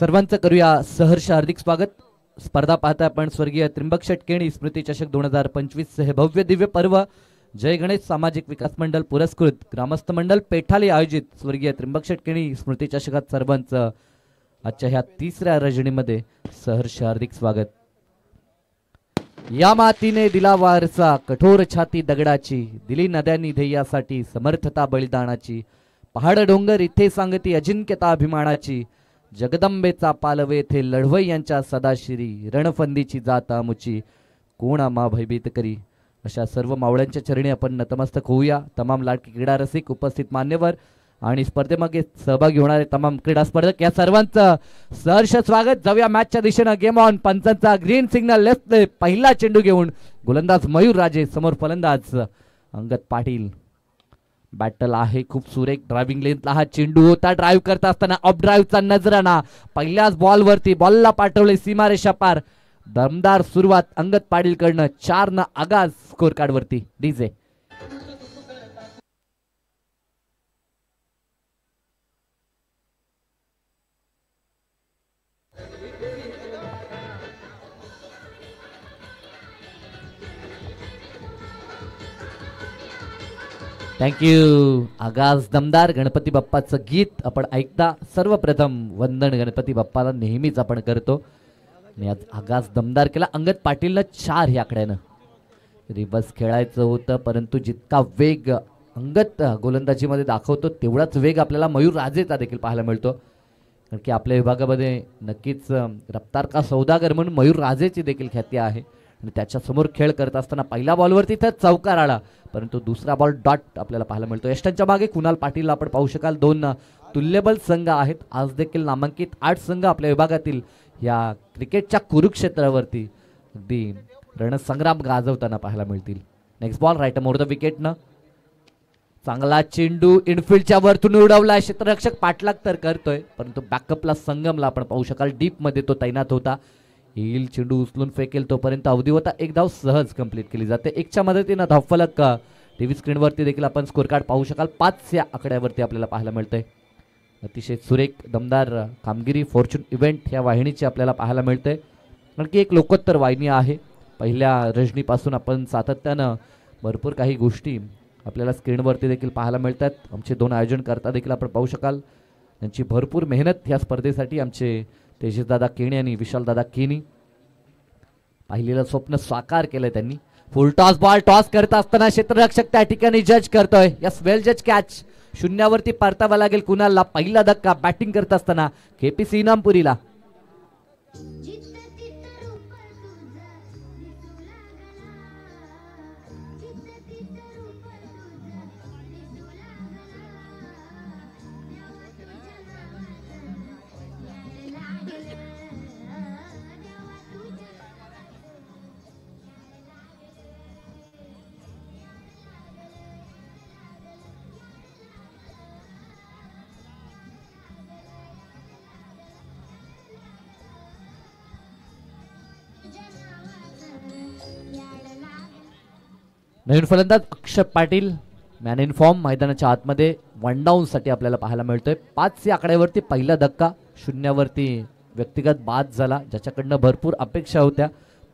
सर्वांचं करूया सहर्ष हार्दिक स्वागत. स्पर्धा पाहता आपण स्वर्गीय त्रिंबक शेटकेणी स्मृती चषक 2025 हे भव्य दिव्य पर्व जय गणेश सामाजिक विकास मंडळ पुरस्कृत ग्रामस्थ मंडळ पेठाली आयोजित स्वर्गीय त्रिंबक शेटकेणी स्मृती चषकात सर्वांचं आजच्या ह्या तिसऱ्या रजनीमध्ये सहर्ष हार्दिक स्वागत. या मातीने दिला वारसा कठोर छाती दगडाची, दिली नद्यांनी ध्येयासाठी समर्थता बलिदानाची, पहाड डोंगर इथे सांगती अजिंक्यता अभिमानाची, जगदंबेचा पालवे येथे लढवई यांच्या सदाशिरी, रणफंदीची जात आमुची, कोण आम्हा भयभीत करी. अशा सर्व मावळ्यांच्या चरणी आपण नतमस्तक होऊया. तमाम लाडकी क्रीडा रसिक, उपस्थित मान्यवर आणि स्पर्धेमध्ये सहभागी होणारे तमाम क्रीडा स्पर्धक या सर्वांचं सहर्ष स्वागत. जाऊया मॅचच्या दिशेनं. Game on. पंचांचा ग्रीन सिग्नल लेफ्ट. पहिला चेंडू घेऊन गोलंदाज मयूर राजे, समोर फलंदाज अंगद पाटील. बॅटल आहे खूप सुरेख. ड्रायव्हिंग लेनला हा चेंडू होता. ड्राईव्ह करत असताना अप ड्राईव्हचा नजराना पहिल्याच बॉलवरती, बॉलला पाठवले सीमारेषा पार. दमदार सुरुवात अंगद पाटील कडनं. 4 न आगाज स्कोर कार्ड वरती. DJ thank you. आगाज दमदार गणपती बाप्पाचं गीत आपण ऐकता. सर्वप्रथम वंदन गणपती बाप्पाला नेहमीच आपण करतो आणि आज आगाज दमदार केला अंगद पाटीलनं. 4 ह्या आकड्यानं. रिवर्स खेळायचं होतं परंतु जितका वेग अंगद गोलंदाजीमध्ये दाखवतो तेवढाच वेग आपल्याला मयूर राजेचा देखील पाहायला मिळतो. कारण की आपल्या विभागामध्ये नक्कीच रफ्तार का सौदागर म्हणून मयूर राजेची देखील ख्याती आहे आणि त्याच्यासमोर खेळ करत असताना पहिल्या बॉलवरती तर चौकार आला परंतु दुसरा बॉल डॉट आपल्याला पाहायला मिळतो. यष्टांच्या मागे कुणाल पाटीलला आपण पाहू शकाल. 2 तुल्यबल संघ आहेत. आज देखील नामांकित 8 संघ आपल्या विभागातील या क्रिकेटच्या कुरुक्षेत्रावरती अगदी रणसंग्राम गाजवताना पाहायला मिळतील. Next ball right more the विकेटनं. चांगला चेंडू इनफिल्डच्या वरतून उडवला. क्षेत्ररक्षक पाठलाग तर करतोय परंतु बॅकअपला संगमला आपण पाहू शकाल. डीप मध्ये तो तैनात होता. येईल चेंडू उचलून फेकेल तोपर्यंत अवधी होता. एक धाव सहज कंप्लीट केली जाते. 1च्या मदतीनं धावफलक टीव्ही स्क्रीनवरती देखील आपण स्कोर कार्ड पाहू शकाल. 5 या आकड्यावरती आपल्याला पाहायला मिळतंय. अतिशय सुरेख दमदार कामगिरी फॉर्च्यून इव्हेंट या वाहिनीची आपल्याला पाहायला मिळते. कारण की एक लोकोत्तर वाहिनी आहे. पहिल्या रजनीपासून आपण सातत्यानं भरपूर काही गोष्टी आपल्याला स्क्रीनवरती देखील पाहायला मिळतात. आमचे 2 आयोजनकर्ता देखील आपण पाहू शकाल. त्यांची भरपूर मेहनत ह्या स्पर्धेसाठी आमचे तेजसदादा केणी आणि विशालदादा केणी. पाहिलेलं स्वप्न साकार केलं त्यांनी. फुल टॉस बॉल टॉस करत असताना क्षेत्ररक्षक त्या ठिकाणी जज करतोय. यस वेल जज कॅच. 0वरती परतावा लागेल कुणालला. पहिला धक्का बॅटिंग करत असताना केपीसी इनामपुरीला. नवीन फलंदाज अक्षय पाटील मॅन इन फॉर्म मैदानाच्या आतमध्ये 1 डाऊन साठी आपल्याला पाहायला मिळतोय. 5 या आकड्यावरती पहिला धक्का. 0वरती व्यक्तिगत बाद झाला ज्याच्याकडनं भरपूर अपेक्षा होत्या.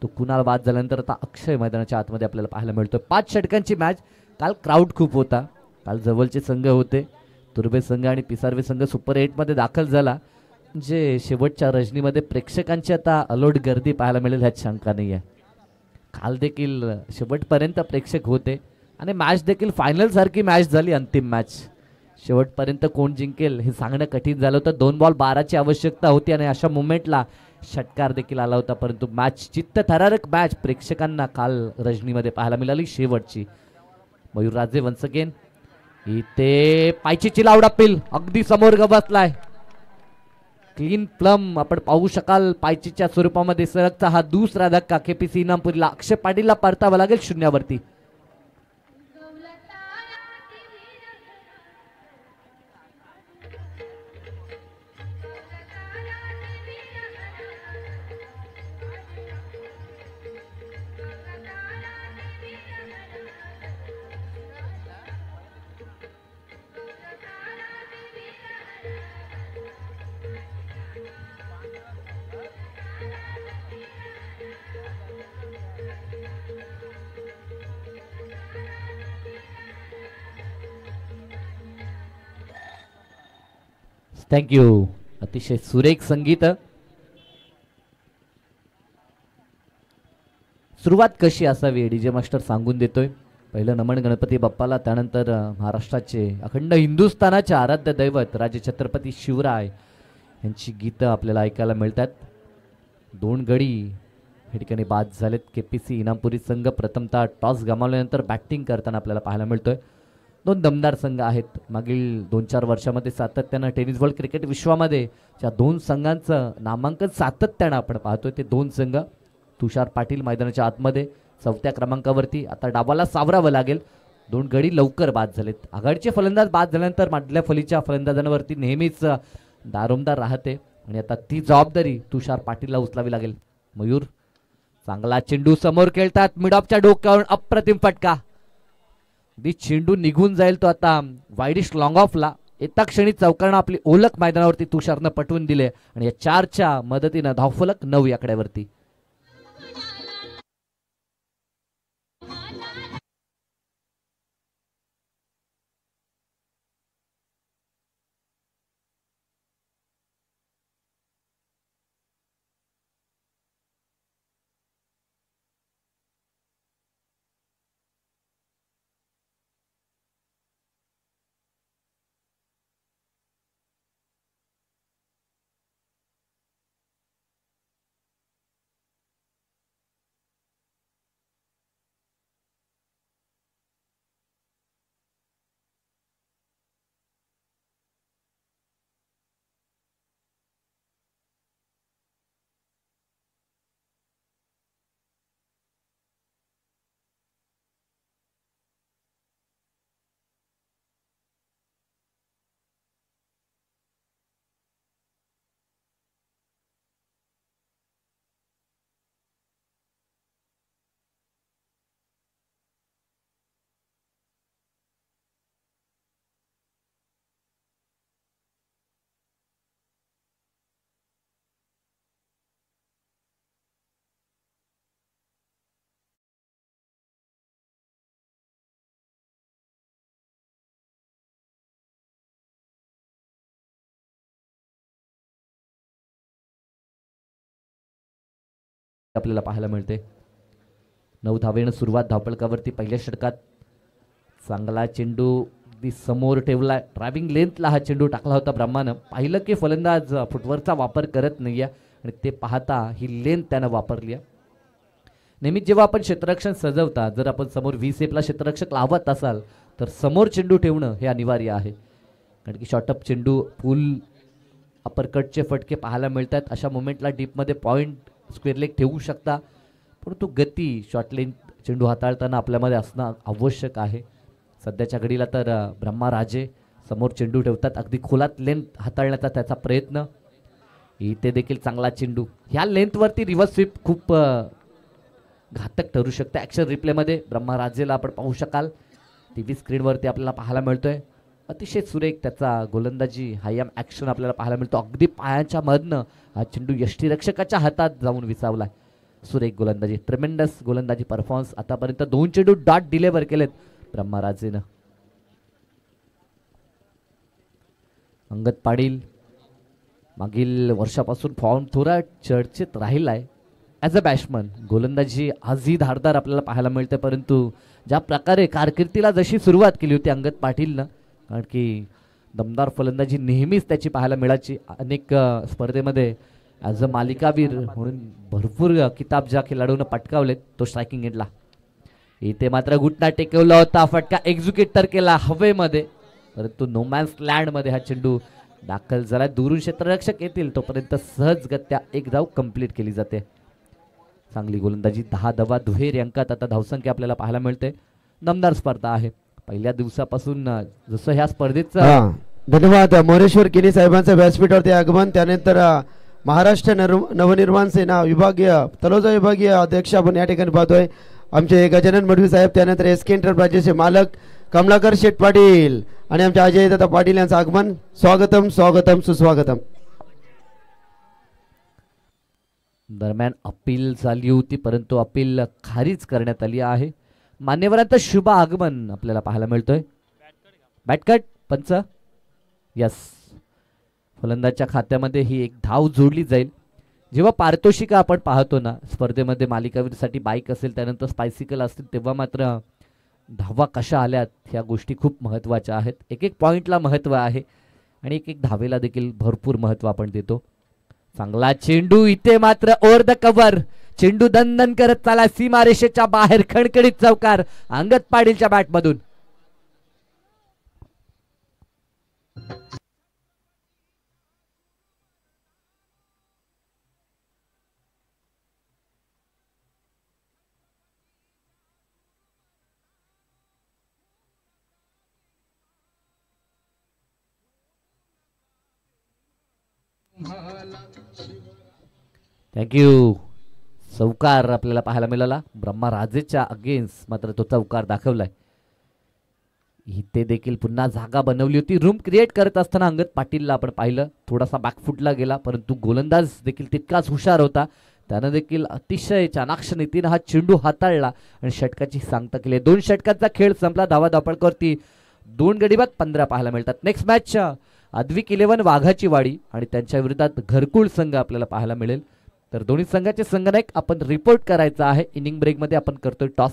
तो कुणाल बाद झाल्यानंतर आता अक्षय मैदानाच्या आतमध्ये आपल्याला पाहायला मिळतोय. 5 षटकांची मॅच. काल क्राऊड खूप होता. काल जवळचे संघ होते. तुर्बे संघ आणि पिसारवे संघ सुपर 8 मध्ये दाखल झाला. जे शेवटच्या रजनीमध्ये प्रेक्षकांची आता अलोट गर्दी पाहायला मिळेल ह्यात शंका नाही आहे. काल देखील शेवटपर्यंत प्रेक्षक होते आणि मॅच देखील फायनल सारखी मॅच झाली. अंतिम मॅच. शेवटपर्यंत कोण जिंकेल हे सांगणं कठीण झालं होतं. 2 बॉल 12ची आवश्यकता होती आणि अशा मुवमेंटला षटकार देखील आला होता परंतु मॅच चित्तथरारक मॅच प्रेक्षकांना काल रजनीमध्ये पाहायला मिळाली. शेवटची मयूर राजे वन्स अगेन. इथे पायची चिलावड अपील अगदी समोर बसलाय. क्लीन प्लम आपण पाहू शकाल. पायचीच्या स्वरूपामध्ये सरकचा हा दुसरा धक्का. केपीसी इनामपुरीला. अक्षय पाटीलला परतावा लागेल 0वरती. थँक्यू. अतिशय सुरेख संगीत. सुरुवात कशी असावी डीजे मास्टर सांगून देतोय. पहिलं नमन गणपती बाप्पाला, त्यानंतर महाराष्ट्राचे अखंड हिंदुस्थानाचे आराध्य दैवत राजे छत्रपती शिवराय यांची गीतं आपल्याला ऐकायला मिळतात. 2 गडी या ठिकाणी बाद झालेत. केपीसी इनामपुरी संघ प्रथमतः टॉस गमावल्यानंतर बॅटिंग करताना आपल्याला पाहायला मिळतोय. 2 दमदार संघ आहेत. मागील 2-4 वर्षामध्ये सातत्यानं टेनिस वर्ल्ड क्रिकेट विश्वामध्ये ज्या 2 संघांचं नामांकन सातत्यानं आपण पाहतोय ते 2 संघ. तुषार पाटील मैदानाच्या आतमध्ये 4थ्या क्रमांकावरती. आता डावाला सावरावं लागेल. 2 गडी लवकर बाद झालेत. आघाडीचे फलंदाज बाद झाल्यानंतर मधल्या फलीच्या फलंदाजांवरती नेहमीच दारोमदार राहते आणि आता ती जबाबदारी तुषार पाटीलला उचलावी लागेल. मयूर चांगला चेंडू समोर खेळतात. मिड ऑफच्या डोक्यावरून अप्रतिम फटका. दी चेंडू निघून जाईल तो आता वाईडिश लॉंग ऑफला. येता क्षणी चौकारणं आपली ओळख मैदानावरती तुषारनं पटवून दिले आणि या 4च्या मदतीनं धावफलक 9 या आकड्यावरती. आपल्याला पाहायला मिळते. 9 धावेनं सुरुवात धावपळकावरती. पहिल्या षटकात चांगला चेंडू दी समोर ठेवला. ड्रायव्हिंग लेंथला हा चेंडू टाकला होता ब्रह्मानं. पाहिलं की फलंदाज फुटवर्कचा वापर करत नाहीये आणि ते पाहता ही लेंथ त्यानं वापरली आहे. नेहमीच जेव्हा आपण क्षेत्ररक्षण सजवता, जर आपण समोर 20 एपला क्षेत्ररक्षक लावत असाल तर समोर चेंडू ठेवणं हे अनिवार्य आहे. कारण की शॉर्टअप चेंडू फुल अपरकटचे फटके पाहायला मिळतात. अशा मोमेंटला डीपमध्ये पॉईंट स्क्वेअर लेग ठेवू शकता, परंतु गती शॉर्ट लेंथ चेंडू हाताळताना आपल्यामध्ये असणं आवश्यक आहे. सध्याच्या घडीला तर ब्रह्मा राजे समोर चेंडू ठेवतात. अगदी खोलात लेंथ हाताळण्याचा त्याचा प्रयत्न. इथे देखील चांगला चेंडू. ह्या लेंथवरती रिव्हर्स स्वीप खूप घातक ठरू शकते. ॲक्शन रिप्लेमध्ये ब्रह्मा राजेला आपण पाहू शकाल. टीव्ही स्क्रीनवरती आपल्याला पाहायला मिळतोय. अतिशय सुरेख त्याचा गोलंदाजी हायम ॲक्शन आपल्याला पाहायला मिळतो. अगदी पायाच्या मधनं हा चेंडू यष्टीरक्षकाच्या हातात जाऊन विसावलाय. सुरेख गोलंदाजी, ट्रेमेंडस गोलंदाजी परफॉर्मन्स. आतापर्यंत 2 चेंडू डॉट डिलिव्हर केलेत ब्रह्माराजेनं. अंगद पाटील मागील वर्षापासून फॉर्म थोडा चर्चेत राहिलाय ॲज अ बॅट्समन. गोलंदाजी आजही धारदार आपल्याला पाहायला मिळते, परंतु ज्या प्रकारे कारकिर्दीला जशी सुरुवात केली होती अंगद पाटीलनं, कारण की दमदार फलंदाजी नेहमीच त्याची पाहायला मिळायची. अनेक स्पर्धेमध्ये ॲज अ मालिकावीर म्हणून भरपूर किताब ज्या खेळाडूनं पटकावलेत तो स्ट्रायकिंग एंडला. इथे मात्र घुटना टेकवला होता. फटका एक्झिक्यूट तर केला हवेमध्ये, परंतु नोमॅन्स लँडमध्ये हा चेंडू दाखल झाला. दुरून क्षेत्ररक्षक येतील तोपर्यंत सहजगत्या एक धाव कंप्लीट केली जाते. चांगली गोलंदाजी. 10 धावा दुहेरी अंकात आता धावसंख्या आपल्याला पाहायला मिळते. दमदार स्पर्धा आहे. पहिल्या दिवसापासून जसं ह्या स्पर्धेचं धन्यवाद मोरेश्वर किनी साहेबांचं व्यासपीठावरती आगमन. त्यानंतर महाराष्ट्र नवनिर्माण सेना विभागीय तलोजा विभागीय अध्यक्ष आपण या ठिकाणी पाहतोय आमचे गजानन मडवी साहेब. त्यानंतर एसके एंटरप्राइजेसचे मालक कमलाकर शेठ पाटील आणि आमचे अजय दादा पाटील यांचं आगमन. स्वागतम स्वागतम सुस्वागतम. दरम्यान अपील झाली होती, परंतु अपील खारिज करण्यात आली आहे. मान्यवरांचं शुभ आगमन आपल्याला पाहायला मिळतोय. बॅटकट पंच. यस, फलंदाजच्या खात्यामध्ये ही एक धाव जोडली जाईल. जेव्हा पारितोषिकं आपण पाहतो ना स्पर्धेमध्ये, मालिकावीरसाठी बाईक असेल, त्यानंतर स्पायसिकल असतील, तेव्हा मात्र धावा कशा आल्यात ह्या गोष्टी खूप महत्त्वाच्या आहेत. एक एक पॉईंटला महत्त्व आहे आणि एक एक धावेला देखील भरपूर महत्त्व आपण देतो. चांगला चेंडू, इथे मात्र ओव्हर द कव्हर, चेंडू दणदण करत चाला सीमारेषेच्या बाहेर, खणखणीत चौकार अंगद पाटीलच्या बॅटमधून. थँक्यू. चौकार आपल्याला पाहायला मिळाला. ब्रह्मा राजेच्या अगेन्स्ट मात्र तो चौकार दाखवलाय. इथे देखील पुन्हा जागा बनवली होती. रूम क्रिएट करत असताना अंगद पाटीलला आपण पाहिलं, थोडासा बॅकफुटला गेला, परंतु गोलंदाज देखील तितकाच हुशार होता. त्यानं देखील अतिशय चाणाक्ष नीतीनं हा चेंडू हाताळला आणि षटकाची सांगता केली. 2 षटकांचा खेळ संपला. धावा धापळकरती 2 गडी बाद 15 पाहायला मिळतात. नेक्स्ट मॅच अद्विक 11 वाघाची वाडी आणि त्यांच्या विरोधात घरकुल संघ आपल्याला पाहायला मिळेल. तर दोन्ही संघाचे संघनायक आपण रिपोर्ट करायचा आहे. इनिंग ब्रेकमध्ये आपण करतोय टॉस.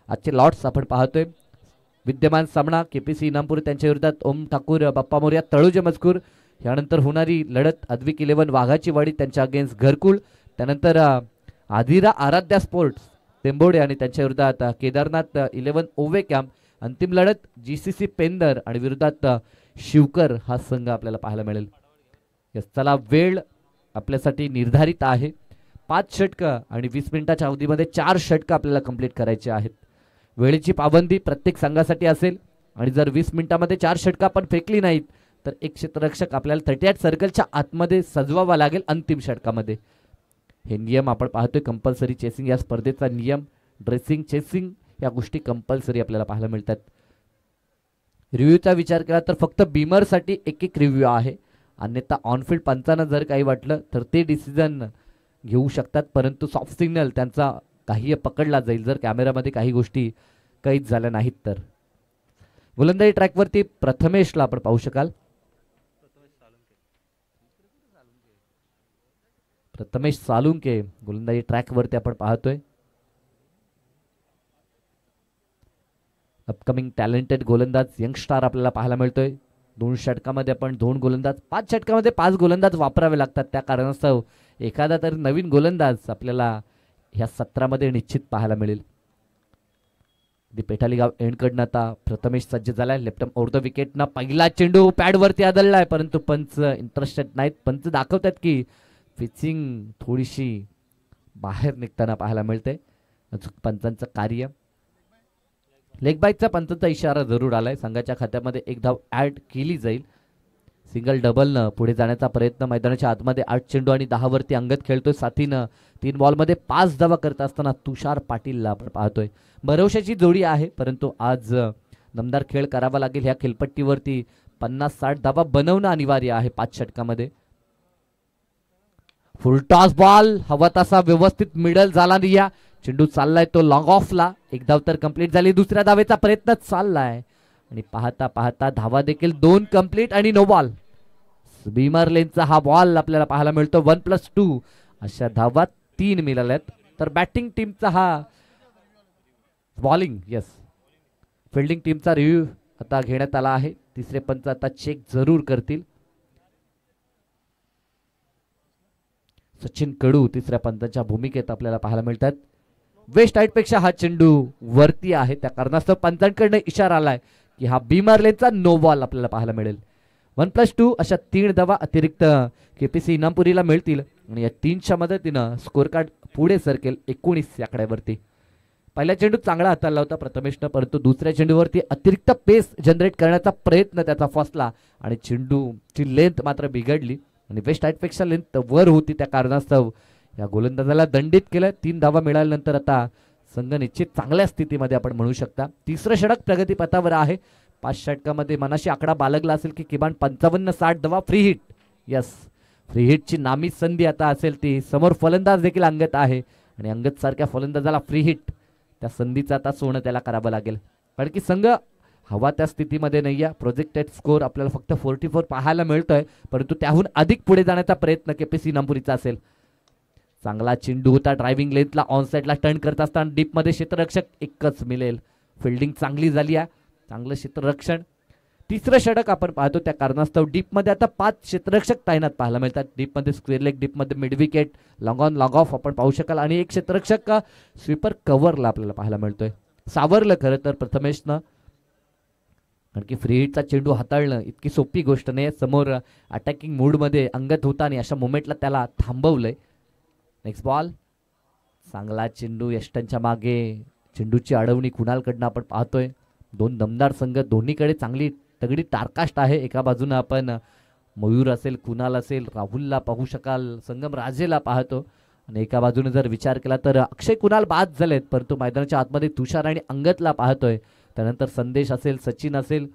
आजचे लॉट्स आपण पाहतोय. विद्यमान सामना केपीसी इनामपूर त्यांच्या विरोधात ओम ठाकूर बाप्पा मोरया तळोजे मजकूर. यानंतर होणारी लढत अद्विक 11 वाघाची वाडी त्यांच्या अगेन्स्ट घरकुल. त्यानंतर आधिरा आराध्या स्पोर्ट्स टेंबोडे आणि त्यांच्या विरोधात केदारनाथ 11 ओवे कॅम्प. अंतिम लढत जीसीसी पेंदर आणि विरोधात शिवकर हा संघ आपल्याला पाहायला मिळेल. चला, वेळ आपल्यासाठी निर्धारित आहे. 5 षटकं आणि 20 मिनिटाच्या अवधीमध्ये 4 षटकं आपल्याला कंप्लीट करायचे आहेत. वेळेची पाबंदी प्रत्येक संघासाठी असेल आणि जर 20 मिनिटामध्ये 4 षटकं आपण फेकली नाहीत तर एक क्षेत्ररक्षक आपल्याला 38 सर्कलच्या आतमध्ये सजवावा लागेल अंतिम षटकामध्ये. हे नियम आपण पाहतोय. कंपल्सरी चेसिंग या स्पर्धेचा नियम, ड्रेसिंग, चेसिंग या गोष्टी कंपल्सरी आपल्याला पाहायला मिळतात. रिव्ह्यूचा विचार केला तर फक्त बीमरसाठी एक रिव्ह्यू आहे. अन्यथा ऑनफील्ड पंचांना जर काही वाटलं तर ते डिसिजन घेऊ शकतात, परंतु सॉफ्ट सिग्नल त्यांचा काही पकडला जाईल जर कॅमेरामध्ये काही गोष्टी कैद झाल्या नाहीत तर. गोलंदाजी ट्रॅकवरती प्रथमेशला आपण पाहू शकाल. प्रथमेश सालुंके गोलंदाजी ट्रॅकवरती आपण पाहतोय. अपकमिंग टॅलेंटेड गोलंदाज, यंगस्टार आपल्याला पाहायला मिळतोय. 2 षटकामध्ये आपण 2 गोलंदाज, 5 षटकामध्ये 5 गोलंदाज वापरावे लागतात. त्या कारणास्तव एखादा तरी नवीन गोलंदाज आपल्याला ह्या सत्रामध्ये निश्चित पाहायला मिळेल. पेठाली गाव एंडकडनं आता प्रथमेश सज्ज झालाय. लेफ्ट आर्म ओव्हर द विकेटनं पहिला चेंडू पॅडवरती आदळलाय, परंतु पंच इंटरेस्टेड नाहीत. पंच दाखवतात की पिचिंग थोडीशी बाहेर निघताना पाहायला मिळते. पंचांचं कार्य लेग बाईकचा पंचांचा इशारा जरूर आलाय. संघाच्या खात्यामध्ये 1 धाव ऍड केली जाईल. सिंगल डबलनं पुढे जाण्याचा प्रयत्न मैदानाच्या आतमध्ये 8 चेंडू आणि 10 वरती अंगद खेळतोय. साथीनं 3 बॉलमध्ये 5 धावा करत असताना तुषार पाटीलला आपण पाहतोय. भरवशाची जोडी आहे, परंतु आज दमदार खेळ करावा लागेल. ह्या खेळपट्टीवरती 50-60 धावा बनवणं अनिवार्य आहे 5 षटकामध्ये. फुल टॉस बॉल, हवा तसा व्यवस्थित मिडल झाला नाही. या चेंडू चाललाय तो लॉंग ऑफला. 1 धाव तर कंप्लीट झाली. दुसऱ्या धावेचा प्रयत्न चाललाय आणि पाहता पाहता धावा देखील 2 कंप्लीट आणि नो बॉल. बीमर लेनचा हा बॉल आपल्याला पाहायला मिळतो. 1+2 अशा धावा 3 मिळाल्यात. तर बॅटिंग टीमचा हा बॉलिंग फिल्डिंग टीमचा रिव्ह्यू आता घेण्यात आला आहे. तिसरे पंच आता चेक जरूर करतील. सचिन कडू तिसऱ्या पंचाच्या भूमिकेत आपल्याला पाहायला मिळतात. वेस्ट साइड पेक्षा हा चेंडू वरती आहे, त्या कारणास्तव पंचांकडनं इशारा आलाय की हा बीमर लेनचा नो बॉल आपल्याला पाहायला मिळेल. 1+2 अशा 3 धावा अतिरिक्त केपीसी इनामपुरीला मिळतील आणि या 3च्या मदतीनं स्कोर कार्ड पुढे सरकेल 19 आकड्यावरती. पहिला चेंडू चांगला हाताळला होता प्रथमेशनं, परंतु दुसऱ्या चेंडूवरती अतिरिक्त पेस जनरेट करण्याचा प्रयत्न त्याचा फसला आणि चेंडूची लेंथ मात्र बिघडली आणि वेस्ट साइडपेक्षा लेंथ वर होती. त्या कारणास्तव या गोलंदाजाला दंडित केलं. 3 धावा मिळाल्यानंतर आता संघ निश्चित चांगल्या स्थितीमध्ये आपण म्हणू शकता. तिसरं षटक प्रगतीपथावर आहे. 5 षटकामध्ये मनाशी आकडा बाळगला असेल की किमान 55-60 धावा फ्री हिट. फ्री हिटची नामी संधी आता असेल ती. समोर फलंदाज देखील अंगद आहे आणि अंगद सारख्या फलंदाजाला फ्री हिट त्या संधीचं आता सोनं त्याला करावं लागेल, कारण की संघ हवा त्या स्थितीमध्ये नाही आहे. प्रोजेक्टेड स्कोर आपल्याला फक्त 44 पाहायला मिळतोय, परंतु त्याहून अधिक पुढे जाण्याचा प्रयत्न केपीसी इनामपुरीचा असेल. चांगला चेंडू होता ड्रायव्हिंग लेन्थला ऑन साईडला टर्न करत असताना डीपमध्ये क्षेत्ररक्षक एकच मिळेल. फिल्डिंग चांगली झाली आहे, चांगलं क्षेत्ररक्षण. तिसरं षटक आपण पाहतो त्या कारणास्तव डीपमध्ये आता 5 क्षेत्ररक्षक तैनात पाहायला मिळतात. डीपमध्ये स्क्वेअर लेग, डीपमध्ये mid wicket, long on long off आपण पाहू शकाल आणि एक क्षेत्ररक्षक स्वीपर कव्हरला आपल्याला पाहायला मिळतोय. सावरलं खरं तर प्रथमेशनं, कारण की फ्री हिटचा चेंडू हाताळणं इतकी सोपी गोष्ट नाही. समोर अटॅकिंग मूडमध्ये अंगत होता आणि अशा मोमेंटला त्याला थांबवलंय. नेक्स्ट बॉल, चांगला चेंडू यष्टनच्या मागे, चेंडूची अडवणी कुणालकडनं आपण पाहतोय. दोन दमदार संघ, दोन्हीकडे चांगली तगडी टारकास्ट आहे. एका बाजूनं आपण मयूर असेल, कुणाल असेल, राहुलला पाहू शकाल, संगम राजेला पाहतो आणि एका बाजूने जर विचार केला तर अक्षय कुणाल बाद झालेत, परंतु मैदानाच्या आतमध्ये तुषार आणि अंगतला पाहतोय. त्यानंतर संदेश असेल, सचिन असेल,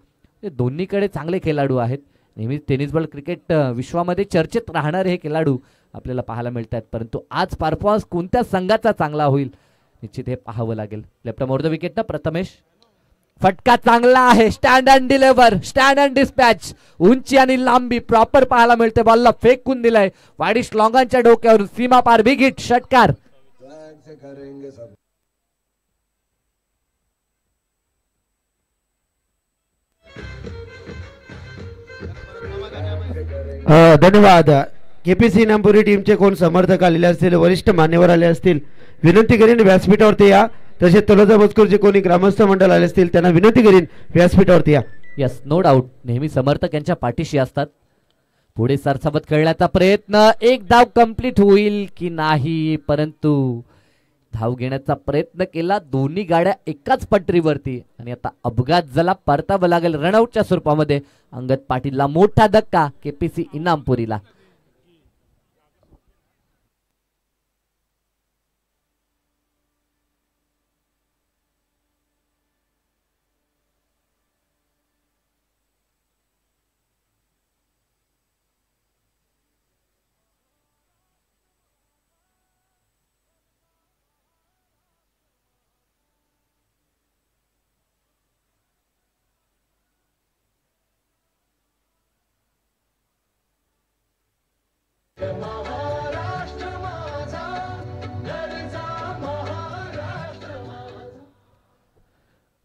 हे दोन्हीकडे चांगले खेळाडू आहेत. नेहमीच टेनिस बॉल क्रिकेट विश्वामध्ये चर्चेत राहणारे हे खेळाडू आपल्याला पाहायला मिळत आहेत, परंतु आज परफॉर्मन्स कोणत्या संघाचा चांगला होईल निश्चित हे पाहावं लागेल. लेफ्ट मोर द विकेट ना प्रथमेश. फटका चांगला आहे, stand and deliver, stand and dispatch. उंची आणि लांबी प्रॉपर पाहायला मिळते. बॉलला फेकून दिलाय वाडिश लॉंगांच्या डोक्यावरून, सीमा पार बिग हिट, षटकार. धन्यवाद. केपीसी इनामपुरी टीमचे कोण समर्थक आलेले असतील, वरिष्ठ मान्यवर आले असतील, विनंती करीन व्यासपीठावरती या. तसेच तलोजा मजकूरचे कोणी ग्रामस्थ मंडळ आले असतील त्यांना विनंती करीन व्यासपीठावरती या. यस, नो डाऊट, नेहमी समर्थक यांच्या पाठीशी असतात. पुढे सरसावत खेळण्याचा प्रयत्न, एक धाव कंप्लीट होईल की नाही, परंतु धाव घेण्याचा प्रयत्न केला. दोन्ही गाड्या एकाच पटरीवरती आणि आता अपघात झाला, परतावं लागेल रनआउटच्या स्वरूपामध्ये. अंगद पाटीलला मोठा धक्का केपीसी इनामपुरीला.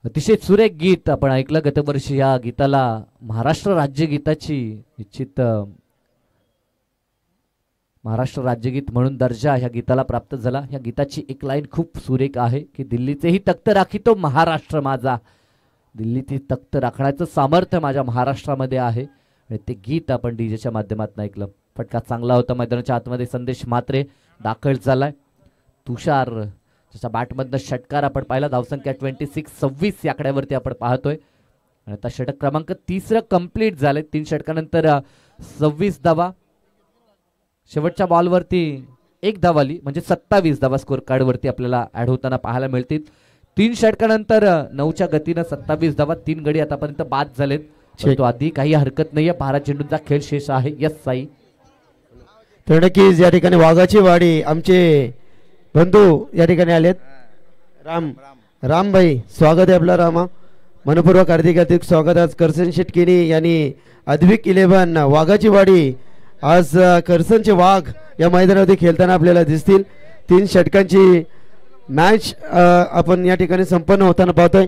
अतिशय सुरेख गीत आपण ऐकलं गतवर्षी. या गीताला महाराष्ट्र राज्यगीताची निश्चित महाराष्ट्र राज्यगीत म्हणून दर्जा ह्या गीताला प्राप्त झाला. ह्या गीताची एक लाईन खूप सुरेख आहे की दिल्लीचेही तख्त राखीतो महाराष्ट्र माझा. दिल्लीची तख्त राखण्याचं सामर्थ्य माझ्या महाराष्ट्रामध्ये आहे. ते गीत आपण डीजेच्या माध्यमातून ऐकलं. फटका चांगला होता. मैदानाच्या आतमध्ये संदेश मात्रे दाखल झालाय. तुषार त्याच्या बॅटमधनं षटकार आपण पाहिला. धावसंख्या 26 या आकड्यावरती आपण पाहतोय. आणि आता षटक क्रमांक 3 कंप्लीट झाले. 3 षटकानंतर 26 धावा. शेवटच्या बॉलवरती 1 धाव आली, म्हणजे 27 धावा स्कोर कार्डवरती आपल्याला ऍड होताना पाहायला मिळतील. 3 षटकानंतर 9च्या गतीनं 27 धावा. 3 गडी आतापर्यंत बाद झालेत, परंतु आधी काही हरकत नाहीये. 12 चेंडूंचा खेळ शेष आहे. यस साई. तर नक्कीच या ठिकाणी वाघाची वाडी आमचे बंधू या ठिकाणी आलेत. राम भाई, स्वागत आहे आपला. रामा, मनपूर्वक हार्दिक स्वागत. आज करसन शेटकिनी यांनी अद्विक 11 वाघाची वाडी, आज करसनचे वाघ या मैदानावरती खेळताना आपल्याला दिसतील. 3 षटकांची मॅच आपण या ठिकाणी संपन्न होताना पाहतोय.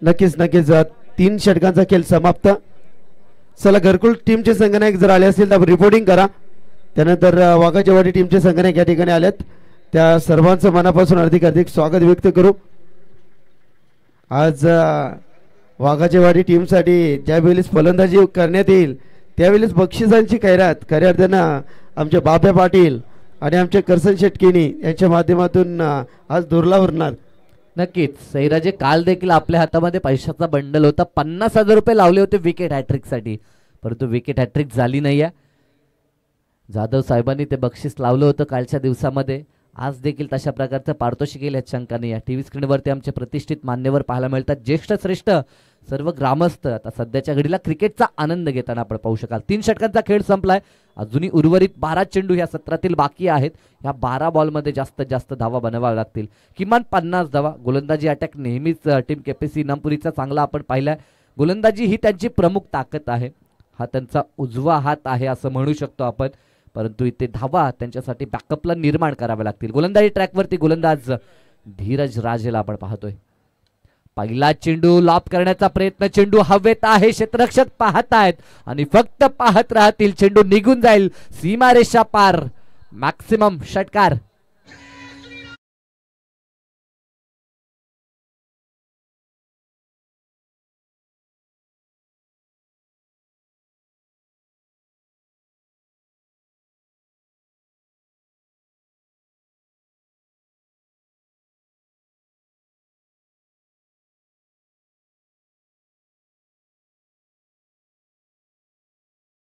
नक्कीच 3 षटकांचा खेळ समाप्त. चला, घरकुल टीमचे संघनायक जर आले असतील तर रिपोर्टिंग करा. त्यानंतर वाघाची वाडी टीमचे संघनायक या ठिकाणी आलेत. त्या सर्वांचं मनापासून हार्दिक स्वागत व्यक्त करू. आज वाघाची वाडी टीमसाठी ज्यावेळेस फलंदाजी करण्यात येईल त्यावेळेस बक्षिसांची खैरात खऱ्या अर्थानं आमचे बाब्या पाटील आणि आमचे करसन शेटकिनी यांच्या माध्यमातून आज दुर्ला उरणार. नक्कीच सैराजे, काल देखील आपल्या हातामध्ये पैशाचा बंडल होता. 50,000 रुपये लावले होते विकेट हॅट्रिक साठी, परंतु विकेट हॅट्रिक झाली नाही आहे. जाधव साहेबांनी ते बक्षीस लावलं होतं कालच्या दिवसामध्ये. आज देखील तशा प्रकारचं पारितोषिक येईल याच्या शंका या टीव्ही स्क्रीनवरती आमचे प्रतिष्ठित मान्यवर पाहायला मिळतात. ज्येष्ठ श्रेष्ठ सर्व ग्रामस्थ आता सध्याच्या घडीला क्रिकेटचा आनंद घेताना आपण पाहू शकाल. 3 षटकांचा खेळ संपलाय. अजूनही उर्वरित 12 चेंडू ह्या सत्रातील बाकी आहेत. ह्या 12 बॉलमध्ये जास्तीत जास्त धावा बनवाव्या लागतील, किमान 50 धावा. गोलंदाजी अटॅक नेहमीच टीम केपीसी इनामपुरीचा चांगला आपण पाहिलाय. गोलंदाजी ही त्यांची प्रमुख ताकद आहे. हा त्यांचा उजवा हात आहे असं म्हणू शकतो आपण. परंतु इथे धावा त्यांच्यासाठी बॅकअपला निर्माण कराव्या लागतील. गोलंदाजी ट्रॅकवरती गोलंदाज धीरज राजेला आपण पाहतोय. पहिला चेंडू लॉब करण्याचा प्रयत्न, चेंडू हवेत आहे. क्षेत्ररक्षक पाहत आहेत आणि फक्त पाहत राहतील. चेंडू निघून जाईल सीमारेषा पार. मॅक्सिमम षटकार.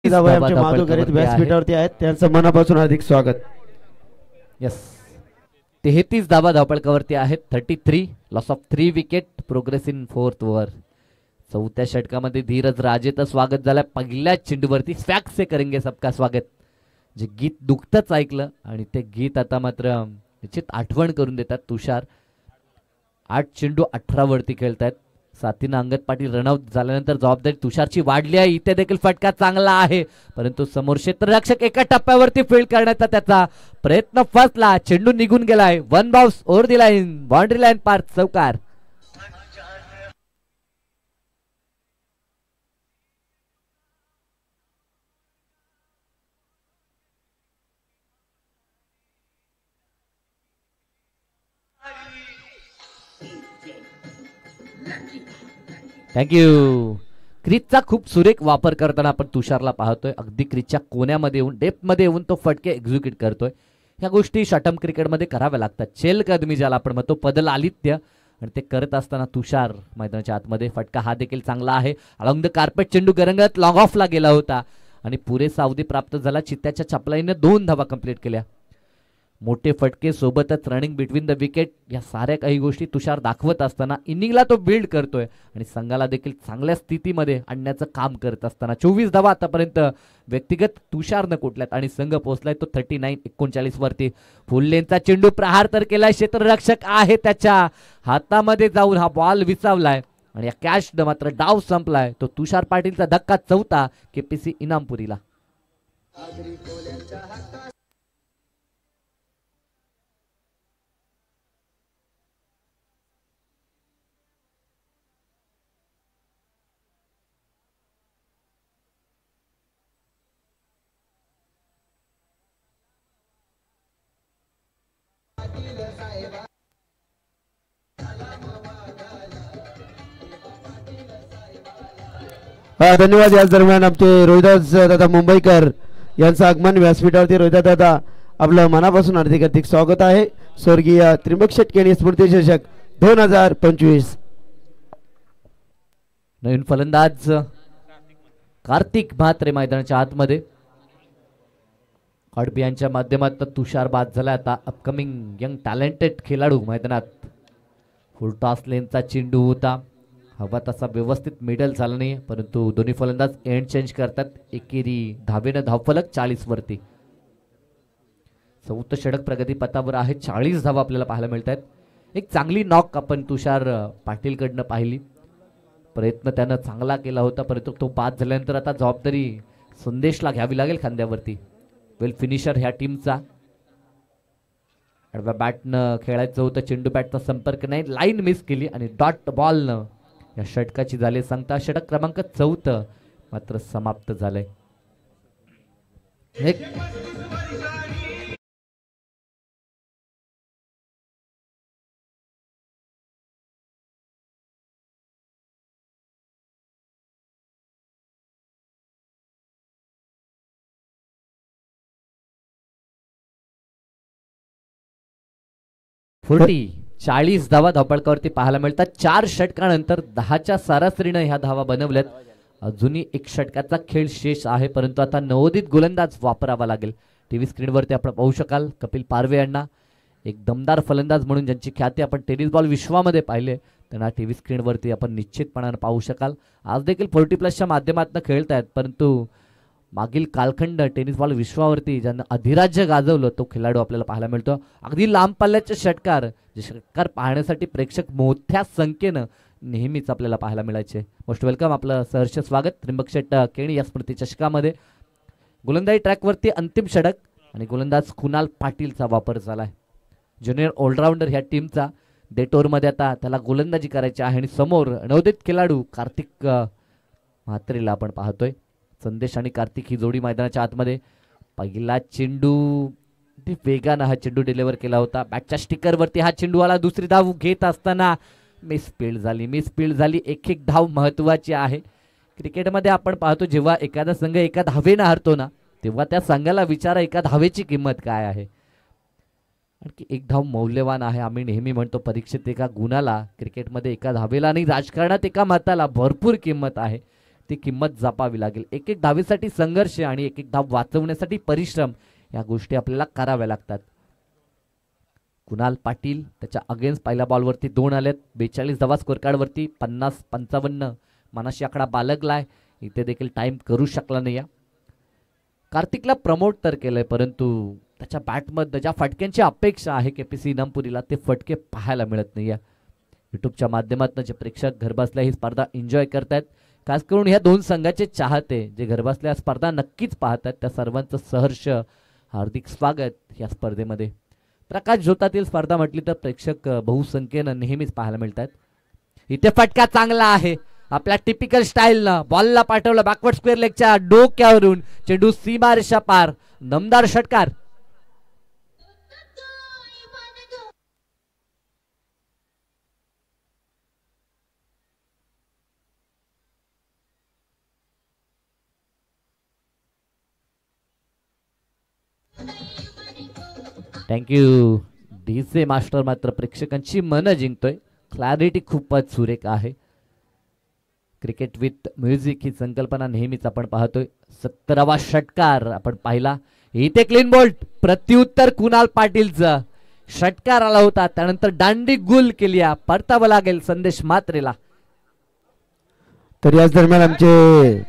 व्यासपीठावरती आहेत, त्यांचं मनापासून हार्दिक स्वागत. यस, 33 धावा धावपळकावरती आहेत. 33 loss of 3 wicket. Progress in 4th over. 4थ्या षटकामध्ये धीरज राजेचं स्वागत झालं. पहिल्या चेंडूवरती स्वॅग से करेंगे सबका स्वागत. जे गीत दुखतच ऐकलं आणि ते गीत आता मात्र निश्चित आठवण करून देतात. तुषार 8 चेंडू 18 वरती खेळतायत. साथीनं अंगद पाटील रनआउट झाल्यानंतर जबाबदारी तुषारची वाढली आहे. इथे देखील फटका चांगला आहे, परंतु समोर क्षेत्ररक्षक एका टप्प्यावरती फील्ड करण्याचा त्याचा प्रयत्न फसला. चेंडू निघून गेलाय. 1 बाउन्स ओव्हर दी लाईन. बाउंड्री लाईन पार. चौकार. थँक्यू. क्रीजचा खूप सुरेख वापर करताना आपण तुषारला पाहतोय. अगदी क्रीजच्या कोण्यामध्ये येऊन डेप्थमध्ये येऊन तो फटके एक्झिक्यूट करतोय. ह्या गोष्टी शॉर्टम क्रिकेटमध्ये कराव्या लागतात. चेल कदमी ज्याला आपण म्हणतो, पदल आलित्य, आणि ते करत असताना तुषार मैदानाच्या आतमध्ये. फटका हा देखील चांगला आहे. अलॉंग द कार्पेट चेंडू गरंगत लॉंग ऑफला गेला होता आणि पुरेसा अवधी प्राप्त झाला. चित्त्याच्या छपलाईने 2 धावा कंप्लीट केल्या. मोठे फटके सोबतच रनिंग बिटवीन द विकेट, या साऱ्या काही गोष्टी तुषार दाखवत असताना इनिंगला तो बिल्ड करतोय आणि संघाला देखील चांगल्या स्थितीमध्ये आणण्याचं काम करत असताना 24 धावा आतापर्यंत व्यक्तिगत तुषारनं कुठल्यात आणि संघ पोहोचलाय तो 39-39 वरती. फुल्लेंचा चेंडू प्रहार तर केलाय. क्षेत्ररक्षक आहे त्याच्या हातामध्ये जाऊन हा बॉल विसावलाय आणि या कॅचनं मात्र डाव संपलाय. तो तुषार पाटीलचा धक्का 4था केपीसी इनामपुरीला. धन्यवाद. याच दरम्यान आमचे रोहिदास दादा मुंबईकर यांचं आगमन व्यासपीठावरती. रोहिदास दादा आपलं मनापासून हार्दिक हार्दिक स्वागत आहे. स्वर्गीय त्रिंबक शेटकेणी स्मृती चषक 2025. नवीन फलंदाज कार्तिक म्हात्रे मैदानाच्या आतमध्ये. यांच्या माध्यमातून तुषार बाद झाला. आता अपकमिंग यंग टॅलेंटेड खेळाडू मैदानात. फुल टॉस लेनचा चेंडू होता. हवा तसा व्यवस्थित मिडल झाला नाही, परंतु दोन्ही फलंदाज एंड चेंज करतात. एकेरी धावेनं धावफलक 40 वरती. 4थं षटक प्रगतीपथावर आहे. 40 धावा आपल्याला पाहायला मिळत आहेत. एक चांगली नॉक आपण तुषार पाटीलकडनं पाहिली. प्रयत्न त्यानं चांगला केला होता, परंतु तो बाद झाल्यानंतर आता जबाबदारी संदेशला घ्यावी लागेल खांद्यावरती. वेल फिनिशर ह्या टीमचा. आडव्या बॅटनं खेळायचं होतं. चेंडू बॅटचा संपर्क नाही. लाईन मिस केली आणि डॉट बॉलनं या षटकाची झाले सांगता. षटक क्रमांक 4 मात्र समाप्त झालंय. फोर्टी 40 धावा धावपळकावरती पाहायला मिळतात. 4 षटकानंतर 10च्या सरासरीनं ह्या धावा बनवल्यात. अजूनही 1 षटकाचा खेळ शेष आहे, परंतु आता नवोदित गोलंदाज वापरावा लागेल. टीव्ही स्क्रीनवरती आपण पाहू शकाल कपिल पारवे यांना. एक दमदार फलंदाज म्हणून ज्यांची ख्याती आपण टेनिस बॉल विश्वामध्ये पाहिले त्यांना टीव्ही स्क्रीनवरती आपण निश्चितपणाने पाहू शकाल. आज देखील 40+ माध्यमातून खेळत आहेत, परंतु मागील कालखंड टेनिस बॉल विश्वावरती ज्यांना अधिराज्य गाजवलं तो खेळाडू आपल्याला पाहायला मिळतो. अगदी लांब पल्ल्याचे षटकार, जे षटकार पाहण्यासाठी प्रेक्षक मोठ्या संख्येनं नेहमीच आपल्याला पाहायला मिळायचे. मोस्ट वेलकम, आपलं सहर्ष स्वागत त्र्यंबक शेट केणी या स्मृती चषकामध्ये. गोलंदाजी ट्रॅकवरती अंतिम षटक आणि गोलंदाज कुणाल पाटीलचा वापर झाला आहे. ज्युनियर ऑलराऊंडर ह्या टीमचा डेटोरमध्ये आता त्याला गोलंदाजी करायची आहे आणि समोर नवोदित खेळाडू कार्तिक म्हात्रेला आपण पाहतोय. संदेश आणि कार्तिक ही जोडी मैदानाच्या आतमध्ये. पहिला चेंडू वेगानं हा चेंडू डिलिव्हर केला होता. बॅटच्या स्टिकरवरती हा चेंडू आला. दुसरी धाव घेत असताना मिसफील्ड झाली. एक धाव महत्वाची आहे. क्रिकेटमध्ये आपण पाहतो जेव्हा एखादा संघ एका धावेनं हारतो ना, तेव्हा त्या संघाला विचारा एका धावेची किंमत काय आहे. आणखी एक धाव मौल्यवान आहे. आम्ही नेहमी म्हणतो परीक्षेत एका गुणाला, क्रिकेटमध्ये एका धावेला आणि राजकारणात एका मताला भरपूर किंमत आहे. ती किंमत जपावी लागेल. एक धावेसाठी संघर्ष आणि एक धाव वाचवण्यासाठी परिश्रम या गोष्टी आपल्याला कराव्या लागतात. कुणाल पाटील त्याच्या अगेन्स्ट पहिल्या बॉलवरती 2 आलेत. 42 धावा स्कोर कार्डवरती. 50-55 मनाशी आकडा बाळगलाय. इथे देखील टाइम करू शकला नाही. कार्तिकला प्रमोट तर केलंय, परंतु त्याच्या बॅटमध्ये ज्या फटक्यांची अपेक्षा आहे केपीसी इनामपुरीला ते फटके पाहायला मिळत नाही. युट्यूबच्या माध्यमातून जे प्रेक्षक घरबसल्या ही स्पर्धा एन्जॉय करतायत, खास करून ह्या दोन संघाचे चाहते जे घरबसल्या स्पर्धा नक्कीच पाहतात, त्या सर्वांचं सहर्ष हार्दिक स्वागत या स्पर्धेमध्ये. प्रकाश झोतातील स्पर्धा म्हटली तर प्रेक्षक बहुसंख्येनं नेहमीच पाहायला मिळतात. इथे फटका चांगला आहे. आपल्या टिपिकल स्टाईलनं बॉलला पाठवलं बॅकवर्ड स्क्वेअर लेगच्या डोक्यावरून. चेंडू सीमारेषा पार. दमदार षटकार. Thank you DJ master. मात्र प्रेक्षकांची मनं जिंकतोय. क्लॅरिटी खूपच सुरेख आहे. क्रिकेट विथ म्युझिक ही संकल्पना नेहमीच आपण पाहतोय. 17वा षटकार आपण पाहिला. इथे क्लीन बोल्ट. प्रत्युत्तर कुणाल पाटीलचा षटकार आला होता, त्यानंतर दांडी गुल केली. परतावं लागेल संदेश म्हात्रेला. तर याच दरम्यान आमचे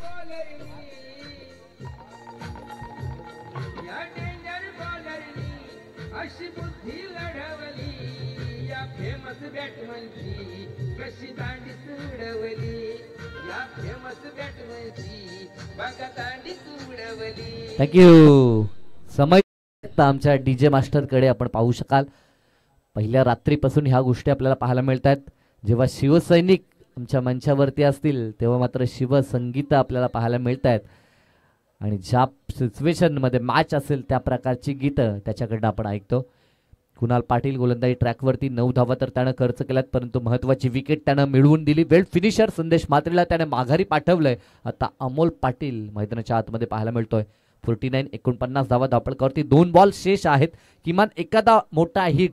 थँक्यू समय आमच्या डीजे मास्टर कडे आपण पाहू शकाल. पहिल्या रात्रीपासून ह्या गोष्टी आपल्याला पाहायला मिळतात. जेव्हा शिवसैनिक आमच्या मंचावरती असतील तेव्हा मात्र शिवसंगीत आपल्याला पाहायला मिळत आहेत आणि ज्या सिच्युएशन मध्ये मॅच असेल त्या प्रकारची गीतं त्याच्याकडनं आपण ऐकतो. कुणाल पाटील गोलंदाजी ट्रॅकवरती 9 धावा तर त्यानं खर्च केल्यात, परंतु महत्वाची विकेट त्यानं मिळवून दिली. वेल फिनिशर संदेश म्हात्रेला त्याने माघारी पाठवलंय. आता अमोल पाटील मैदानाच्या आतमध्ये पाहायला मिळतोय. 49-49 धावा धावपळकावरती 2 बॉल शेष आहेत. किमान एखादा मोठा हिट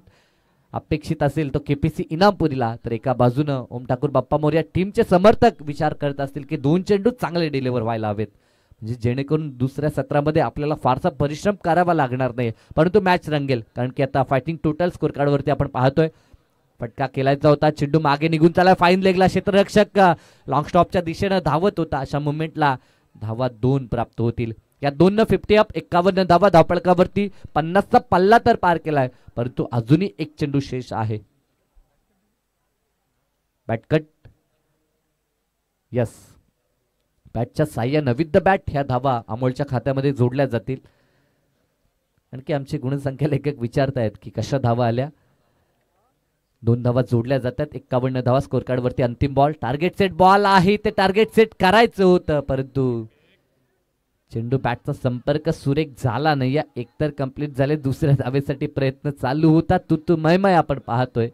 अपेक्षित असेल तो केपीसी इनामपुरीला, तर एका बाजूनं ओम ठाकूर बाप्पा मोरया टीमचे समर्थक विचार करत असतील की 2 चेंडू चांगले डिलिव्हर व्हायला हवेत, म्हणजे जेणेकरून दुसऱ्या सत्रामध्ये आपल्याला फारसा परिश्रम करावा लागणार नाही, परंतु मॅच रंगेल. कारण की आता फायटिंग टोटल स्कोर कार्डवरती आपण पाहतोय फटका केलायचा होता. चेंडू मागे निघून चालला. फाईन लेगला क्षेत्ररक्षक लॉंग स्टॉपच्या दिशेनं धावत होता. अशा मुवमेंटला धावा 2 प्राप्त होतील. या 2 50 अप 51 धावा धावपळकावरती. 50चा पल्ला तर पार केलाय, परंतु अजूनही एक चेंडू शेष आहे. बॅटकट यस, बॅटच्या साह्यानं विथ द बॅट ह्या धावा अमोलच्या खात्यामध्ये जोडल्या जातील. आणखी आमची गुणसंख्या लेखक विचारतायत की कशा धावा आल्या. 2 धावा जोडल्या जातात. 51 धावा स्कोर कार्ड वरती. अंतिम बॉल टार्गेट सेट बॉल आहे. ते टार्गेट सेट करायचं होतं, परंतु चेंडू बॅटचा संपर्क सुरेख झाला नाही. एकतर कंप्लीट झाले, दुसऱ्या धावेसाठी प्रयत्न चालू होता. तू मय आपण पाहतोय,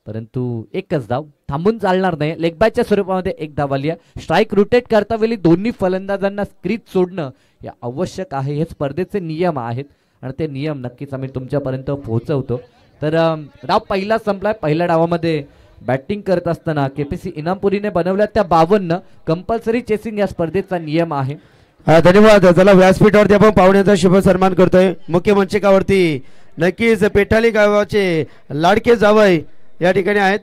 परंतु एकच धाव. थांबून चालणार नाही. लेग बॅकच्या स्वरूपामध्ये एक धाव आली आहे. स्ट्राईक रोटेट करता वेळी दोन्ही फलंदाजांना क्रीज सोडणं हे आवश्यक आहे. हे स्पर्धेचे नियम आहेत आणि ते नियम नक्कीच आम्ही तुमच्यापर्यंत पोहोचवतो. तर डाव पहिला संपलाय. पहिल्या डावामध्ये बॅटिंग करत असताना केपीसी इनामपुरीने बनवल्या त्या 52 कंपल्सरी चेसिंग या स्पर्धेचा नियम आहे. धन्यवाद. चला व्यासपीठावरती आपण पाहुण्यांचा शुभ सन्मान करतोय. मुख्य मंचकावरती नक्कीच पेठाली गावाचे लाडके जावई या ठिकाणी आहेत.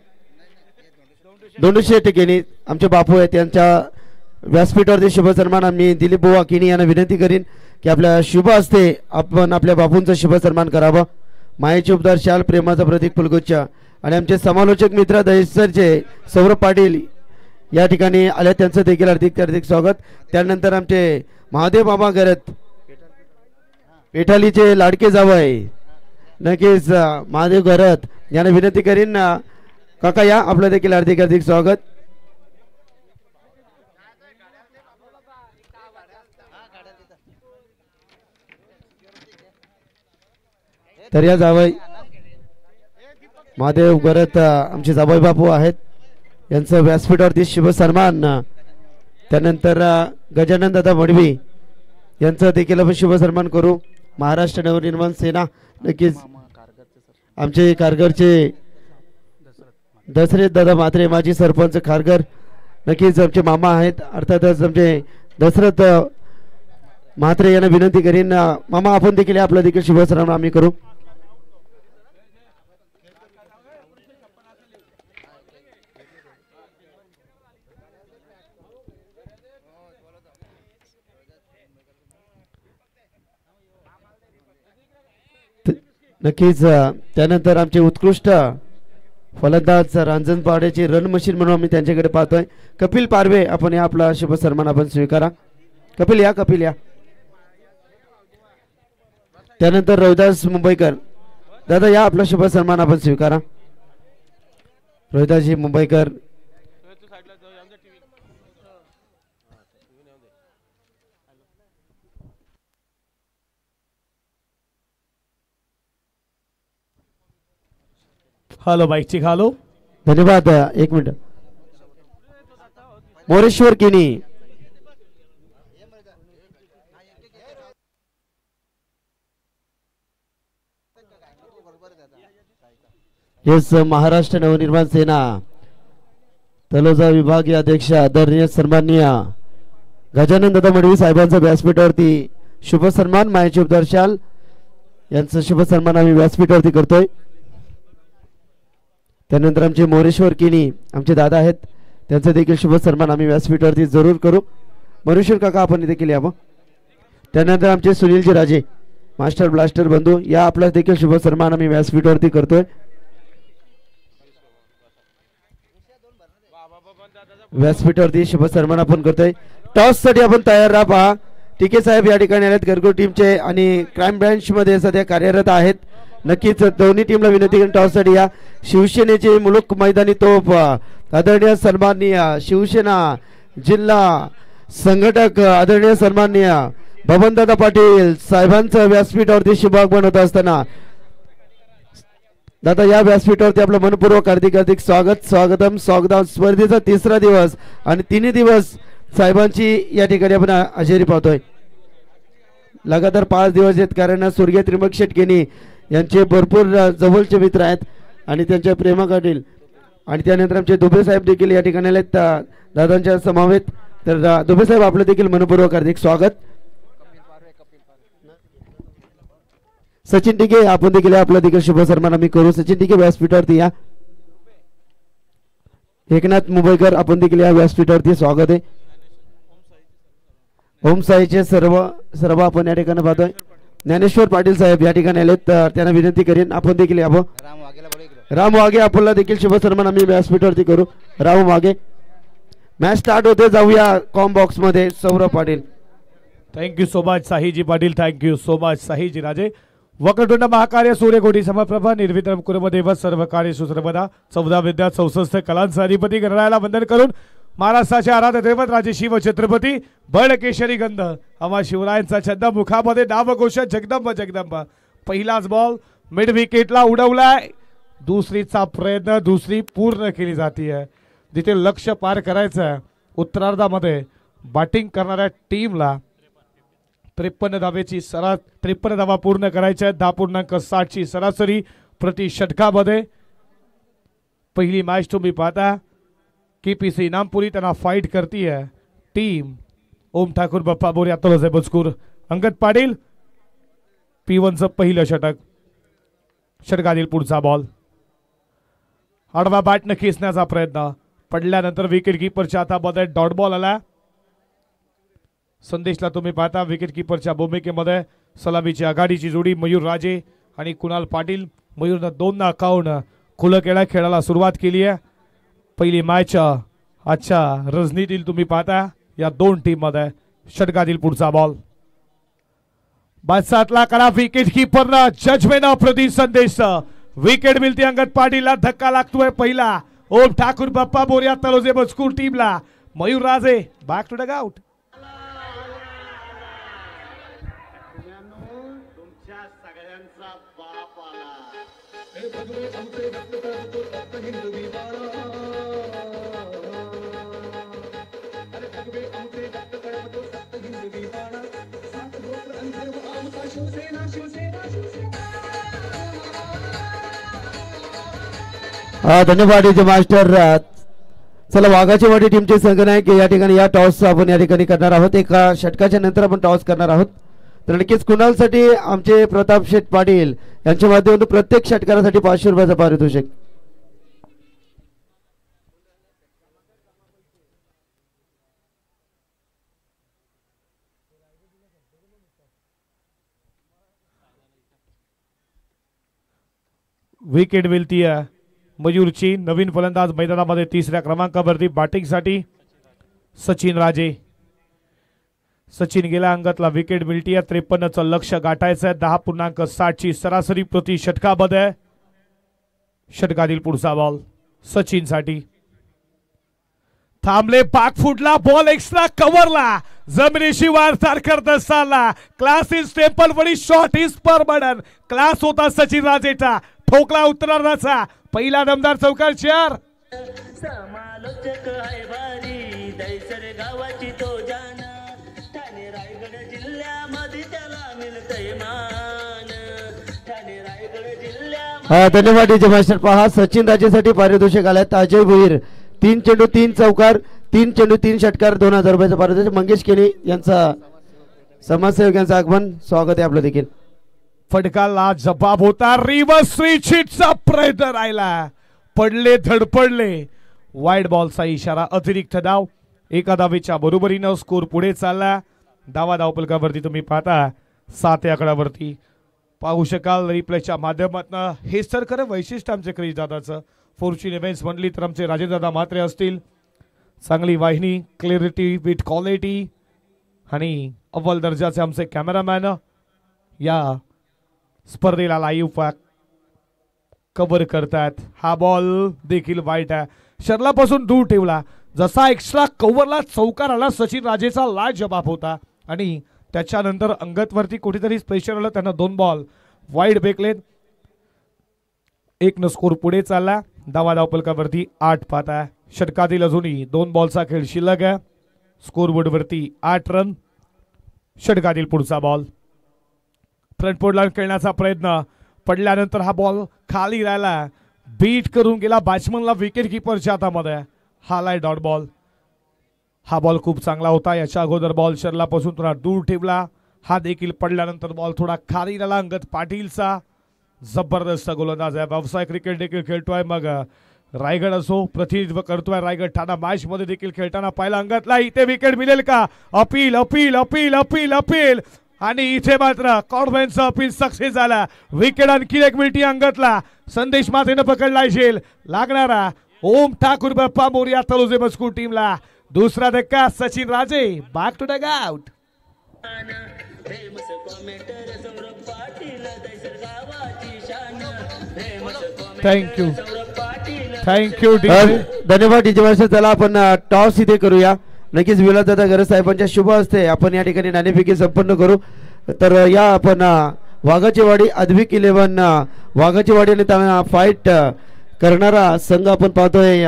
दोनशे ठिकाणी आमचे बापू आहेत. त्यांच्या व्यासपीठावरती शुभ सन्मान आम्ही दिलीप बुवा किनी यांना विनंती करीन की आपल्या शुभ हस्ते आपण आपल्या बापूंचा शुभ सन्मान करावा. मायेचे उपदार शाल, प्रेमाचा प्रतीक फुलगुच्छ. आणि आमचे समालोचक मित्र दहिसरचे सौरभ पाटील या ठिकाणी आले, त्यांचं देखील हार्दिक हार्दिक स्वागत. त्यानंतर आमचे महादेव मामा गरत पेठालीचे लाडके जावई नक्कीच महादेव गरत यांना विनंती करीन काका या, आपलं देखील हार्दिक हार्दिक स्वागत. तर या जावई महादेव गरत आमचे जावई बापू आहेत, यांचं व्यासपीठावरती शुभ सन्मान. त्यानंतर गजानन दादा मडवी यांचं देखील आपण शुभ सन्मान करू. महाराष्ट्र नवनिर्माण सेना नक्कीच आमचे कारगरचे दशरथ दादा म्हात्रे माजी सरपंच खारघर नक्कीच आमचे मामा आहेत. अर्थातच आमचे दशरथ म्हात्रे यांना विनंती करीन मामा आपण देखील आपला देखील शुभ सन्मान आम्ही करू. नक्कीच त्यानंतर आमचे उत्कृष्ट फलंदाज रांजण पाड्याची रन मशीन म्हणून आम्ही त्यांच्याकडे पाहतोय. कपिल पारवे आपण या आपला शुभ सन्मान आपण स्वीकारा. कपिल या, कपिल या. त्यानंतर रोहिदास मुंबईकर दादा या, आपला शुभ सन्मान आपण स्वीकारा. रोहिदासजी मुंबईकर. हॅलो बाईक चिक हॅलो. धन्यवाद. एक मिनिट. मोरेश्वर किनी येस महाराष्ट्र नवनिर्माण सेना तलोजा विभागीय अध्यक्ष आदरणीय सन्माननीय गजानन दादा मडवी साहेबांचा व्यासपीठावरती शुभ सन्मान. मायाचे उपदार शाल यांचा शुभ सन्मान आम्ही व्यासपीठावरती करतोय. त्यानंतर आमचे मोरेश्वर किनी आमचे दादा आहेत, त्यांचा देखील शुभ सन्मान आम्ही व्यासपीठावरती जरूर करू. मोरेश्वर काका आपण देखील यावं. त्यानंतर आमचे सुनीलजी राजे मास्टर ब्लास्टर बंधू या, आपला देखील शुभ सन्मान आम्ही व्यासपीठावरती करतोय. व्यासपीठावरती शुभ सन्मान आपण करतोय. टॉस साठी आपण तयार राहा. पहा टीके साहेब या ठिकाणी आलेत घरगुती टीमचे आणि क्राईम ब्रँच मध्ये सध्या कार्यरत आहेत. नक्कीच दोन्ही टीमला विनंती करून टॉस साठी या. शिवसेनेचे मुलुक मैदानी तोफ आदरणीय सन्माननीय शिवसेना जिल्हा संघटक आदरणीय सन्माननीय बबनदादा पाटील साहेबांचं व्यासपीठावरती शुभागमन होत असताना दादा या व्यासपीठावरती आपलं मनपूर्वक हार्दिक हार्दिक स्वागत. स्वागतम स्पर्धेचा तिसरा दिवस आणि तिन्ही दिवस साहेबांची या ठिकाणी आपण हजेरी पाहतोय. लगातार 5 दिवस आहेत, कारण स्वर्गीय त्रिमक शेटकेनी यांचे भरपूर जवळचे मित्र आहेत आणि त्यांच्या प्रेमाकडील. आणि त्यानंतर आमचे दुबे साहेब देखील या ठिकाणी आलेत दादांच्या समवेत. तर दुबे साहेब आपलं देखील मनपूर्वक हार्दिक स्वागत. सचिन टिके आपण देखील आपला देखील शुभ सन्मान आम्ही करू. सचिन टिके व्यासपीठावरती या. एकनाथ मुंबईकर आपण देखील या व्यासपीठावरती स्वागत आहे. ओम साईचे सर्व आपण या ठिकाणी पाहतोय. ज्ञानेश्वर पाटील साहेब या ठिकाणी आलेत, त्यांना विनंती करीन आपण देखील यावं. राम वाघे आपल्याला देखील शुभ सन्मान आम्ही व्यासपीठावरती करू. राम वाघे. मॅच स्टार्ट होते, जाऊया कॉम बॉक्स मध्ये. Saurabh Patil. Thank you so much साहीजी पाटील. थँक्यू सो मच साहीजी राजे. वक्रतुंड महाकार्य सूर्यकोटी समप्रभा निर्विक्रम कुर्मदेव सर्व कार्य सुसर्वदा. 14 विद्या 64 कलांचा अधिपती गणरायाला वंदन करून महाराष्ट्राचे आराध्य दैवत राजे शिव छत्रपती बळ केशरी गंध आम्हा शिवरायांचा छंद मुखामध्ये नावघोष जगदंब जगदंब. पहिलाच बॉल मिड विकेटला उडवलाय. दुसरीचा प्रयत्न दुसरी पूर्ण केली जाते. जिथे लक्ष पार करायचं उत्तरार्धामध्ये बॅटिंग करणाऱ्या टीमला 53 धावेची 53 धावा पूर्ण करायच्या. 10.60 ची सरासरी प्रति षटकामध्ये. पहिली मॅच तुम्ही पाहता KPC इनामपुरी त्यांना फाईट करती है टीम ओम ठाकूर बाप्पा बोरे तलोजा मजकूर अंगद पाटील P1चं पहिलं षटक. षटकातील पुढचा बॉल आडवा बॅटनं खेचण्याचा प्रयत्न पडल्यानंतर विकेट किपरच्या हातामध्ये डॉट बॉल आला. संदेशला तुम्ही पाहता विकेट किपरच्या भूमिकेमध्ये सलामीची आघाडीची जोडी मयूर राजे आणि कुणाल पाटील. मयूरनं 2 अकाउंट खुलं केला. खेळाला सुरुवात केली आहे. पहिली मॅच आजच्या रणनीतील तुम्ही पाहता या 2 टीम मध्ये. षटकातील पुढचा बॉल बादशाहला करा विकेट किपरनं जजमेंट अप्रतिम संदेश. विकेट मिळते अंगद पाटीलला. धक्का लागतोय पहिला. ओम ठाकूर बाप्पा बोरिया तलोजे मजकूर टीमला. मयूर राजे बॅक टू डग आउट. धन्यवाद इथे मास्टर. चला वाघाची वाडी टीमचे संघनायक या ठिकाणी या टॉस आपण या ठिकाणी करणार आहोत. एका षटकाच्या नंतर आपण टॉस करणार आहोत. तर नक्कीच कुणालसाठी आमचे प्रताप शेठ पाटील यांच्या माध्यमातून प्रत्येक षटकारासाठी 500 रुपयाचं पारितोषिक. विकेट मिळती मयूरची. नवीन फलंदाज मैदानामध्ये 3ऱ्या क्रमांकावरती बॅटिंगसाठी सचिन राजे. सचिन गेला अंगतला विकेट मिळती. 53चं लक्ष गाठायचं आहे. 10.60ची सरासरी प्रति षटकामध्ये. षटकातील पुढचा बॉल सचिन साठी. थांबले पाक फुटला. बॉल एक्स्ट्रा कव्हरला जमिनीशी वारसार करत असताना क्लास इज टेम्पल वडी शॉट इज परमनंट. क्लास होता सचिन राजेचा. ठोकला उत्तरार्धाचा पहिला दमदार चौकार. 4 समालोचक आहे भारी दैसर गावाची तो जान. ठाणे रायगड जिल्ह्यामध्ये त्याला मिळतंय मान. ठाणे रायगड जिल्ह्यामध्ये. धन्यवाद इथे मास्टर. पहा सचिन राजेसाठी पारितोषिक आल्यात. अजय भोईर 3 चेंडू 3 चौकार 3 चेंडू 3 षटकार 2000 रुपयाचं पारितोषिक. मंगेश केनी यांचा समाजसेवक यांचं आगमन स्वागत आहे आपलं देखील. फटकाला जबाब होता. रिव्हर्स स्विच हिटचा प्रयत्न राहिला. पडले धडपडले. वाईड बॉलचा इशारा. अतिरिक्त धाव. एका धावेच्या बरोबरीनं स्कोर पुढे चालला. धावा धावपलकावरती तुम्ही पाहता 7 आकड्यावरती पाहू शकाल रिप्लेच्या माध्यमातून. हे सर खरं वैशिष्ट्य आमच्या क्रिकेट दादाचं. फॉर्च्यून इव्हेंट्स म्हणली तर आमचे राजेंद्रदादा म्हात्रे असतील. चांगली वाहिनी, क्लॅरिटी विथ क्वालिटी आणि अव्वल दर्जाचे आमचे कॅमेरामॅन या स्पर्धेला लाईव्ह कव्हर करतात. हा बॉल देखील वाईट आहे. शर्लापासून दूर ठेवला. जसा एक्स्ट्रा कव्हरला चौकार आला सचिन राजेचा लाज जबाब होता आणि त्याच्यानंतर अंगतवरती कुठेतरी प्रेशर आलं. त्यांना 2 बॉल वाईड फेकलेत. 1 स्कोर पुढे चालला. धावा धावपलकावरती 8 पाहत आहे. षटकातील अजूनही 2 बॉलचा खेळ शिल्लक आहे. स्कोरबोर्डवरती 8 रन. षटकातील पुढचा बॉल फ्रंट पोर्टला खेळण्याचा प्रयत्न. पडल्यानंतर हा बॉल खाली राहिला. बीट करून गेला बॅट्समनला विकेट किपरच्या हातामध्ये. हालाय डॉट बॉल. हा बॉल खूप चांगला होता. याच्या अगोदर बॉल शर्लापासून थोडा दूर ठेवला. हा देखील पडल्यानंतर बॉल थोडा खाली राहिला. अंगद पाटीलचा जबरदस्त गोलंदाज आहे. व्यावसायिक क्रिकेट देखील खेळतोय. मग रायगड असो प्रतिनिधित्व करतोय. रायगड ठाणा मॅच मध्ये देखील खेळताना पाहिला अंगदला. इथे विकेट मिळेल का? Appeal appeal appeal appeal appeal आणि इथे मात्र कॉर्बेनचं अपील सक्सेस झाला. विकेट आणखी एक मिळती अंगदला. संदेश मातेनं पकडला झेल लागणारा. ओम ठाकूर बाप्पा मोरिया तलोजे मजकूर टीमला. दुसरा धक्का Sachin Raje back to dugout. Thank you thank you. धन्यवाद डीजे मास्टर. चला आपण टॉस इथे करूया. नक्कीच विलासदादा गरज साहेबांच्या शुभ हस्ते आपण या ठिकाणी नाणेफेकी संपन्न करू. तर या आपण वाघाची वाडी अद्विक 11 वाघाची वाडी आणि फाईट करणारा संघ आपण पाहतोय.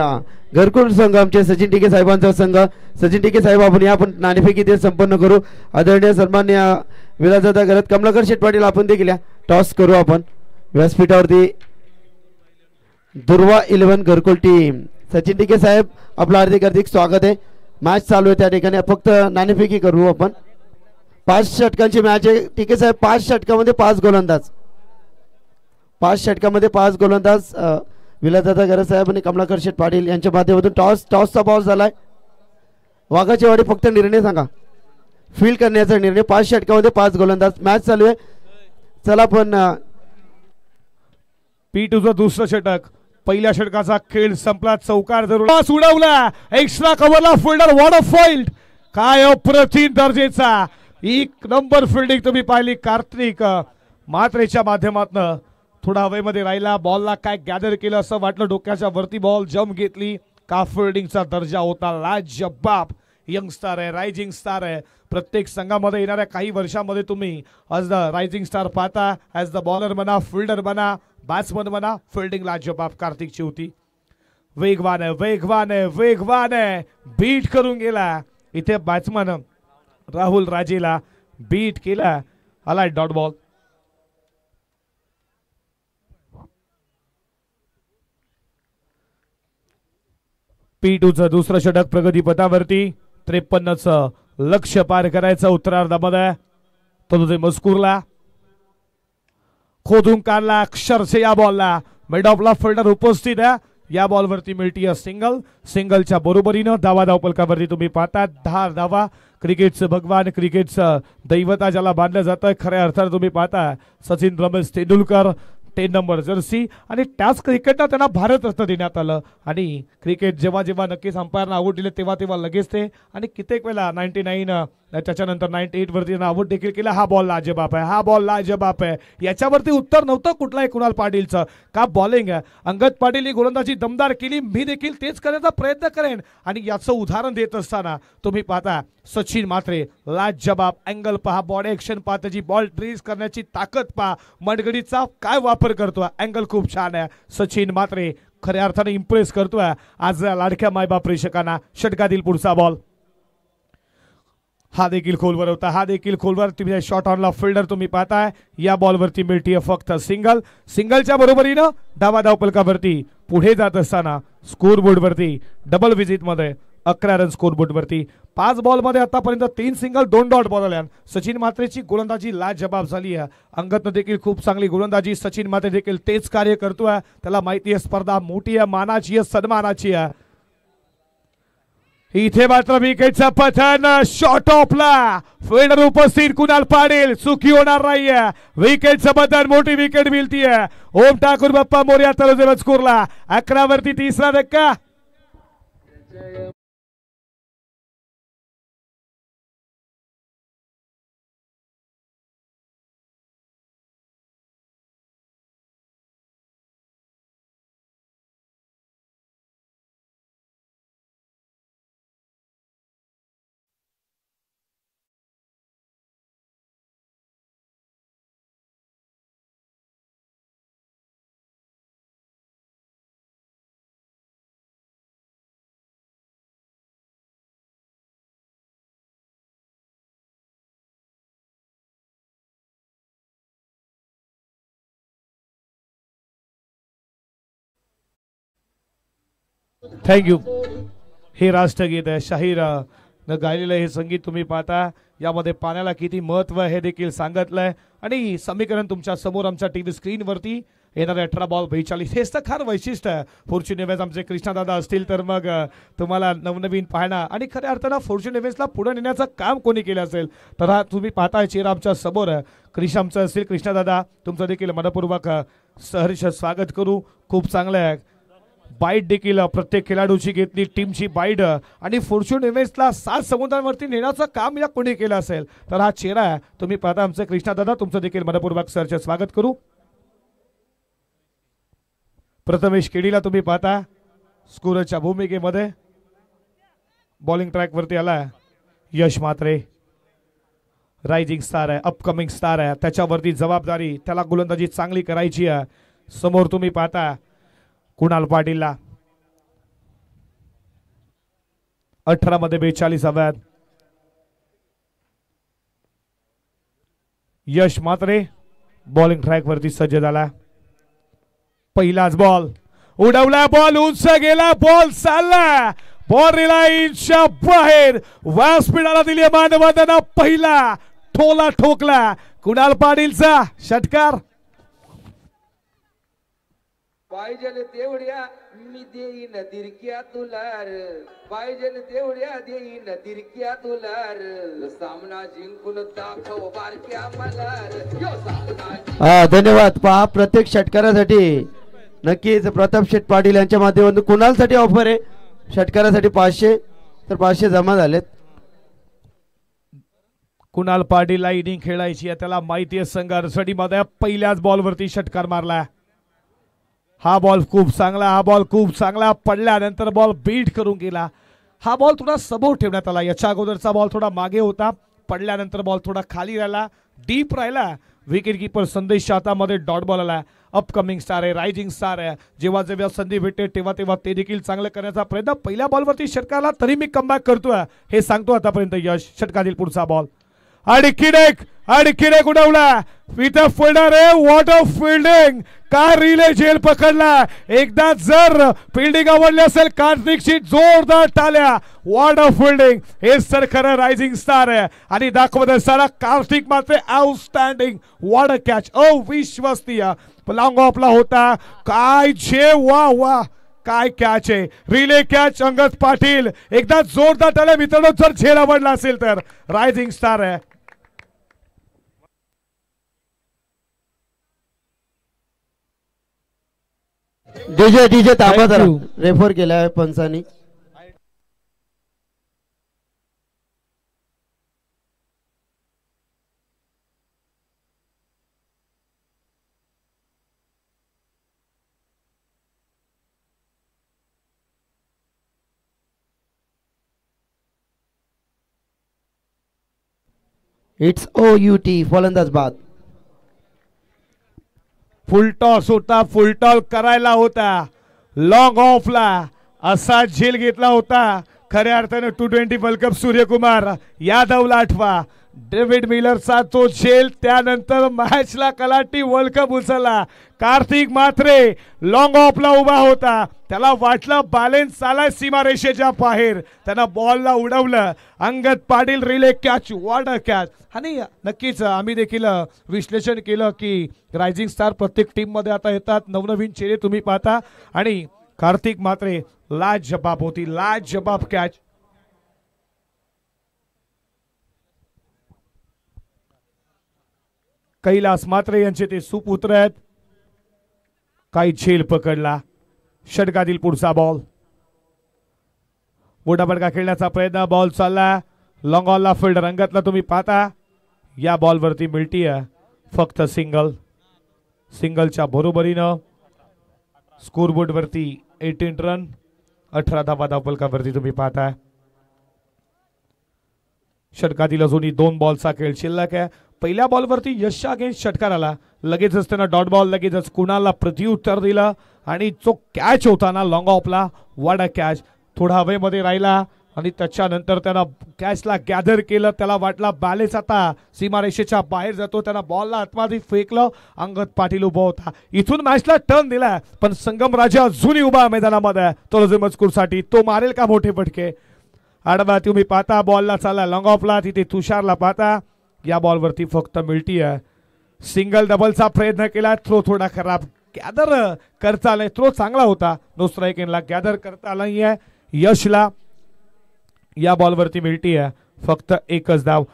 घरकुल संघ आमचे सचिन टिके साहेबांचा संघ. सचिन टिके साहेब आपण या आपण नाणेफेकी ते संपन्न करू. आदरणीय सन्मान्य विलासदादा गरज कमलाकर शेठ पाटील आपण देखील टॉस करू. आपण व्यासपीठावरती दुर्वा 11 घरकुल टीम. सचिन टिके साहेब आपलं हार्दिक स्वागत आहे. मॅच चालू आहे त्या ठिकाणी फक्त नाणेफेकी करू आपण. 5 षटकांची मॅच आहे. ठीक आहे साहेब, 5 षटकामध्ये 5 गोलंदाज. 5 षटकामध्ये 5 गोलंदाज. विलासदादा गरज साहेब आणि कमलाकर शेठ पाटील यांच्या माध्यमातून टॉसचा बॉल झालाय. वाघाची वाडी फक्त निर्णय सांगा, फील्ड करण्याचा निर्णय. 5 षटकामध्ये 5 गोलंदाज. मॅच चालू आहे. चला पण P2चं दुसरं षटक. पहिल्या षटकाचा खेळ संपला. चौकार धरून उडवला. एक्स्ट्रा कव्हरला फिल्डर. What a field. काय अप्रतिम दर्जेचा एक नंबर फिल्डिंग तुम्ही पाहिली कार्तिक म्हात्रेच्या माध्यमातून. थोडा हवेमध्ये राहिला, बॉलला काय गॅदर केलं असं वाटलं, डोक्याच्या वरती बॉल जम्प घेतली. का फिल्डिंगचा दर्जा होता लाजबाब. यंग स्टार आहे, रायझिंग स्टार आहे. प्रत्येक संघामध्ये येणाऱ्या काही वर्षामध्ये तुम्ही ॲज द रायझिंग स्टार पाहता. ॲज द बॉलर म्हणा, फिल्डर म्हणा, बॅट्समन म्हणा, फिल्डिंग लाजबाब कार्तिकची होती. वेगवान आहे, वेगवान आहे, वेगवान आहे. बीट करून गेला इथे बॅट्समन राहुल राजेला बीट केला. आला डॉट बॉल. P2चं दुसरं षटक प्रगतीपथावरती. 53चं लक्ष्य पार करायचं उत्तरार्धामध्ये. तनुजे मजकूरला खोदून काढला अक्षरशः या बॉलला. मिड ऑफला फिल्डर उपस्थित आहे. या बॉलवरती मिळती सिंगल. सिंगलच्या बरोबरीनं धावा धावपलकावरती तुम्ही पाहता 10 धावा. क्रिकेटचं भगवान, क्रिकेटचं दैवता ज्याला बांधलं जातं खऱ्या अर्थानं तुम्ही पाहता सचिन रमेश तेंडुलकर 10 नंबर जर्सी. आणि त्याच क्रिकेटला त्यांना भारतरत्न देण्यात आलं. आणि क्रिकेट जेव्हा जेव्हा नक्कीच अंपायरना आऊट दिले तेव्हा तेव्हा लगेच ते. आणि कित्येक वेळा 99 त्याच्यानंतर 98 वरती आऊट देखील केला. हा बॉल लाजबाब आहे, हा बॉल लाजबाब आहे. याच्यावरती उत्तर नव्हतं कुठलाही कुणाल पाटीलचं. का बॉलिंग आहे. अंगद पाटील ही गोलंदाजी दमदार केली. मी देखील तेच करण्याचा प्रयत्न करेन. आणि याचं उदाहरण देत असताना तुम्ही पाहता सचिन म्हात्रे लाजबाब. अँगल पहा, बॉडी ऍक्शन पहा, त्याची बॉल ट्रेस करण्याची ताकद पहा, मनगडीचा काय वापर करतोय. अँगल खूप छान आहे. सचिन म्हात्रे खऱ्या अर्थाने इम्प्रेस करतोय आज लाडक्या मायबाप प्रेक्षकांना. षटकातील पुढचा बॉल. हा देखील खोलवर होता, हा देखील खोलवर. तुम्ही शॉट ऑनला फिल्डर तुम्ही पाहताय. या बॉलवरती मिळतीये फक्त सिंगल. सिंगलच्या बरोबरीनं धावा धावपलकावरती पुढे जात असताना स्कोर बोर्डवरती डबल विजिटमध्ये 11 रन स्कोर बोर्डवरती. 5 बॉलमध्ये आतापर्यंत 3 सिंगल 2 डॉट बॉल आल्या. सचिन म्हात्रेची गोलंदाजी लाजबाब झाली आहे. अंगदनं देखील खूप चांगली गोलंदाजी. सचिन म्हात्रे देखील तेच कार्य करतोय. त्याला माहिती आहे स्पर्धा मोठी आहे, मानाची आहे, सन्मानाची आहे. इथे मात्र विकेटचं पतन. शॉट ऑफला फिल्डर उपस्थित कुणाल पाटील. चुकी होणार नाहीये. विकेटचं पतन, मोठी विकेट मिळतीये. ओम ठाकूर बाप्पा मोर्या तलोजे मजकूरला. 11 वरती तिसरा धक्का. थँक्यू. हे राष्ट्रगीत आहे. शाहीर न गायलेलं हे संगीत तुम्ही पाहता. यामध्ये पाण्याला किती महत्व आहे हे देखील सांगितलंय. आणि समीकरण तुमच्या समोर आमच्या टीव्ही स्क्रीनवरती येणारे 18 बॉल 42. हेच तर खार वैशिष्ट्य आहे. फॉर्च्यून इव्हेंट्स आमचे कृष्णादादा असतील तर मग तुम्हाला नवनवीन पाहणं. आणि खऱ्या अर्थानं फॉर्च्यून इव्हेंट्सला पुढे नेण्याचं काम कोणी केलं असेल तर हा तुम्ही पाहताय चेहरा आमच्या समोर आहे. क्रिश आमचं असतील कृष्णादादा, तुमचं देखील मनपूर्वक सहर्ष स्वागत करू. खूप चांगलं आहे. बाईट देखील प्रत्येक खेळाडूची घेतली, टीमची बाईट. आणि फॉर्च्यून इव्हेंट्सला 7 समुद्रांवरती नेण्याचं काम या कोणी केलं असेल तर हा चेहरा आहे. तुम्ही पाहता आमचे कृष्णादादा, तुमचं देखील मनपूर्वक सहर्ष स्वागत करू. प्रथमेश केडीला तुम्ही पाहता स्कोरच्या भूमिकेमध्ये. बॉलिंग ट्रॅक वरती आलाय यश म्हात्रे. रायझिंग स्टार आहे, अपकमिंग स्टार आहे. त्याच्यावरती जबाबदारी, त्याला गोलंदाजी चांगली करायची आहे. समोर तुम्ही पाहता कुणाल पाटीलला 18 मध्ये 42 हव्यात. यश म्हात्रे बॉलिंग ट्रॅक वरती सज्ज झाला. पहिलाच बॉल उडवला, बॉल उंच गेला, बॉल चालला. बॉल लाईनच्या बाहेर व्यासपीठाला दिली मानवंदना. पहिला ठोला ठोकला कुणाल पाटीलचा षटकार. पाहिजे तेवढ्या मी देईन तिरक्या तुलार, पाहिजे तेवढ्या देईन तिरक्या तुलार, सामना जिंकून दाखव बारक्या मलार, यो सामना. धन्यवाद. पहा प्रत्येक षटकारासाठी नक्कीच प्रताप शेठ पाटील यांच्या माध्यमातून कुणालसाठी ऑफर आहे. षटकारासाठी 500 तर 500 जमा झालेत. कुणाल पाटीलला इनिंग खेळायची आहे, त्याला माहिती आहे संघर्षडी मध्ये पहिल्याच बॉलवरती षटकार मारला. हा बॉल खूप चांगला, हा बॉल खूप चांगला. पडल्यानंतर बॉल बीट करून गेला. हा बॉल थोडा समोर ठेवण्यात आला. याच्या अगोदरचा बॉल थोडा मागे होता. पडल्यानंतर बॉल थोडा खाली राहिला, डीप राहिला. विकेट कीपर संदेश हातामध्ये डॉट बॉल आला. अपकमिंग स्टार आहे, रायझिंग स्टार आहे. जेव्हा जेव्हा संधी भेटते तेव्हा तेव्हा ते देखील चांगलं करण्याचा प्रयत्न. पहिल्या बॉलवरती षटकारला तरी मी कमबॅक करतोय हे सांगतो आतापर्यंत यश. षटकातील पुढचा बॉल आणि उडवला. विथ फिल्डर आहे. What of fielding. काय रिले झेल पकडला. एकदा जर फिल्डिंग आवडली असेल कार्तिकची जोरदार टाळ्या. What of fielding. हे सर खरं रायझिंग स्टार आहे आणि दाखवत असताना कार्तिक मात्र आउटस्टँडिंग. What a catch. अविश्वसनीय. लॉंग ऑफला होता. काय जे वा वा काय कॅच आहे. Relay catch. अंगद पाटील एकदा जोरदार टाळ्या मित्रांनो जर झेल आवडला असेल तर. रायझिंग स्टार आहे. डीजे थांबा जरा. रेफर केलाय पंचांनी. इट्स OUT फलंदाज बाद. फुल टॉस होता. फुल टॉस करायला होता. लॉंग ऑफला असा झेल घेतला होता. खऱ्या अर्थाने T20 वर्ल्ड कप सूर्यकुमार यादवला आठवा. डेव्हिड मिलरचा तो झेल. त्यानंतर मॅचला कलाटी वर्ल्ड कप उचलला. कार्तिक मात्रे लॉंग ऑफला उभा होता. त्याला वाटलं बॅलेन्स आलाय सीमारेषेच्या बाहेर. त्यानं बॉलला उडवलं. Angad Patil relay catch. What a catch. आणि नक्कीच आम्ही देखील विश्लेषण केलं की रायझिंग स्टार प्रत्येक टीम मध्ये आता येतात. नवनवीन चेहरे तुम्ही पाहता आणि कार्तिक मात्रे लाजबाब होती. लाजबाब कॅच. कैलास मात्रे यांचे ते सुपुत्र आहेत. काही झेल पकडला. षटकातील पुढचा बॉल. मोठा फटका खेळण्याचा प्रयत्न. बॉल चालला लॉंग ऑनला. फिल्ड रंगातला तुम्ही पाहता. या बॉलवरती मिळतीय फक्त सिंगल. सिंगलच्या बरोबरीनं स्कोरबोर्ड वरती 18 रन 18 धावा धावफलकावरती तुम्ही पाहता. षटकातील अजूनही 2 बॉलचा खेळ शिल्लक आहे. पहिल्या बॉलवरती यश अगेन्स्ट षटकार आला. लगेचच त्यानं डॉट बॉल लगेचच कुणाला प्रत्युत्तर दिलं आणि जो कॅच होता ना लॉंग ऑफला. What a catch. थोडा हवेमध्ये राहिला आणि त्याच्यानंतर त्यानं कॅचला गॅदर केलं. त्याला वाटला बॅलेन्स आता सीमारेषेच्या बाहेर जातो. त्यानं बॉलला आतमध्ये फेकलं. अंगद पाटील उभा होता. इथून मॅचला टर्न दिला पण संगम राजा अजूनही उभा मैदानामध्ये. तो मजकूरसाठी तो मारेल का मोठे फटके. आडवा तुम्ही पाहता. बॉलला चालला लॉंग ऑफला. तिथे तुषारला पाहता. या बॉलवरती फक्त मिळती आहे सिंगल. डबलचा प्रयत्न केला. थ्रो थोडा खराब. गॅदर करता आलाय. थ्रो चांगला होता. नो स्ट्राईक एनला गॅदर करता आला नाहीये यशला. या बॉलवरती मिळती आहे फक्त एकच धाव.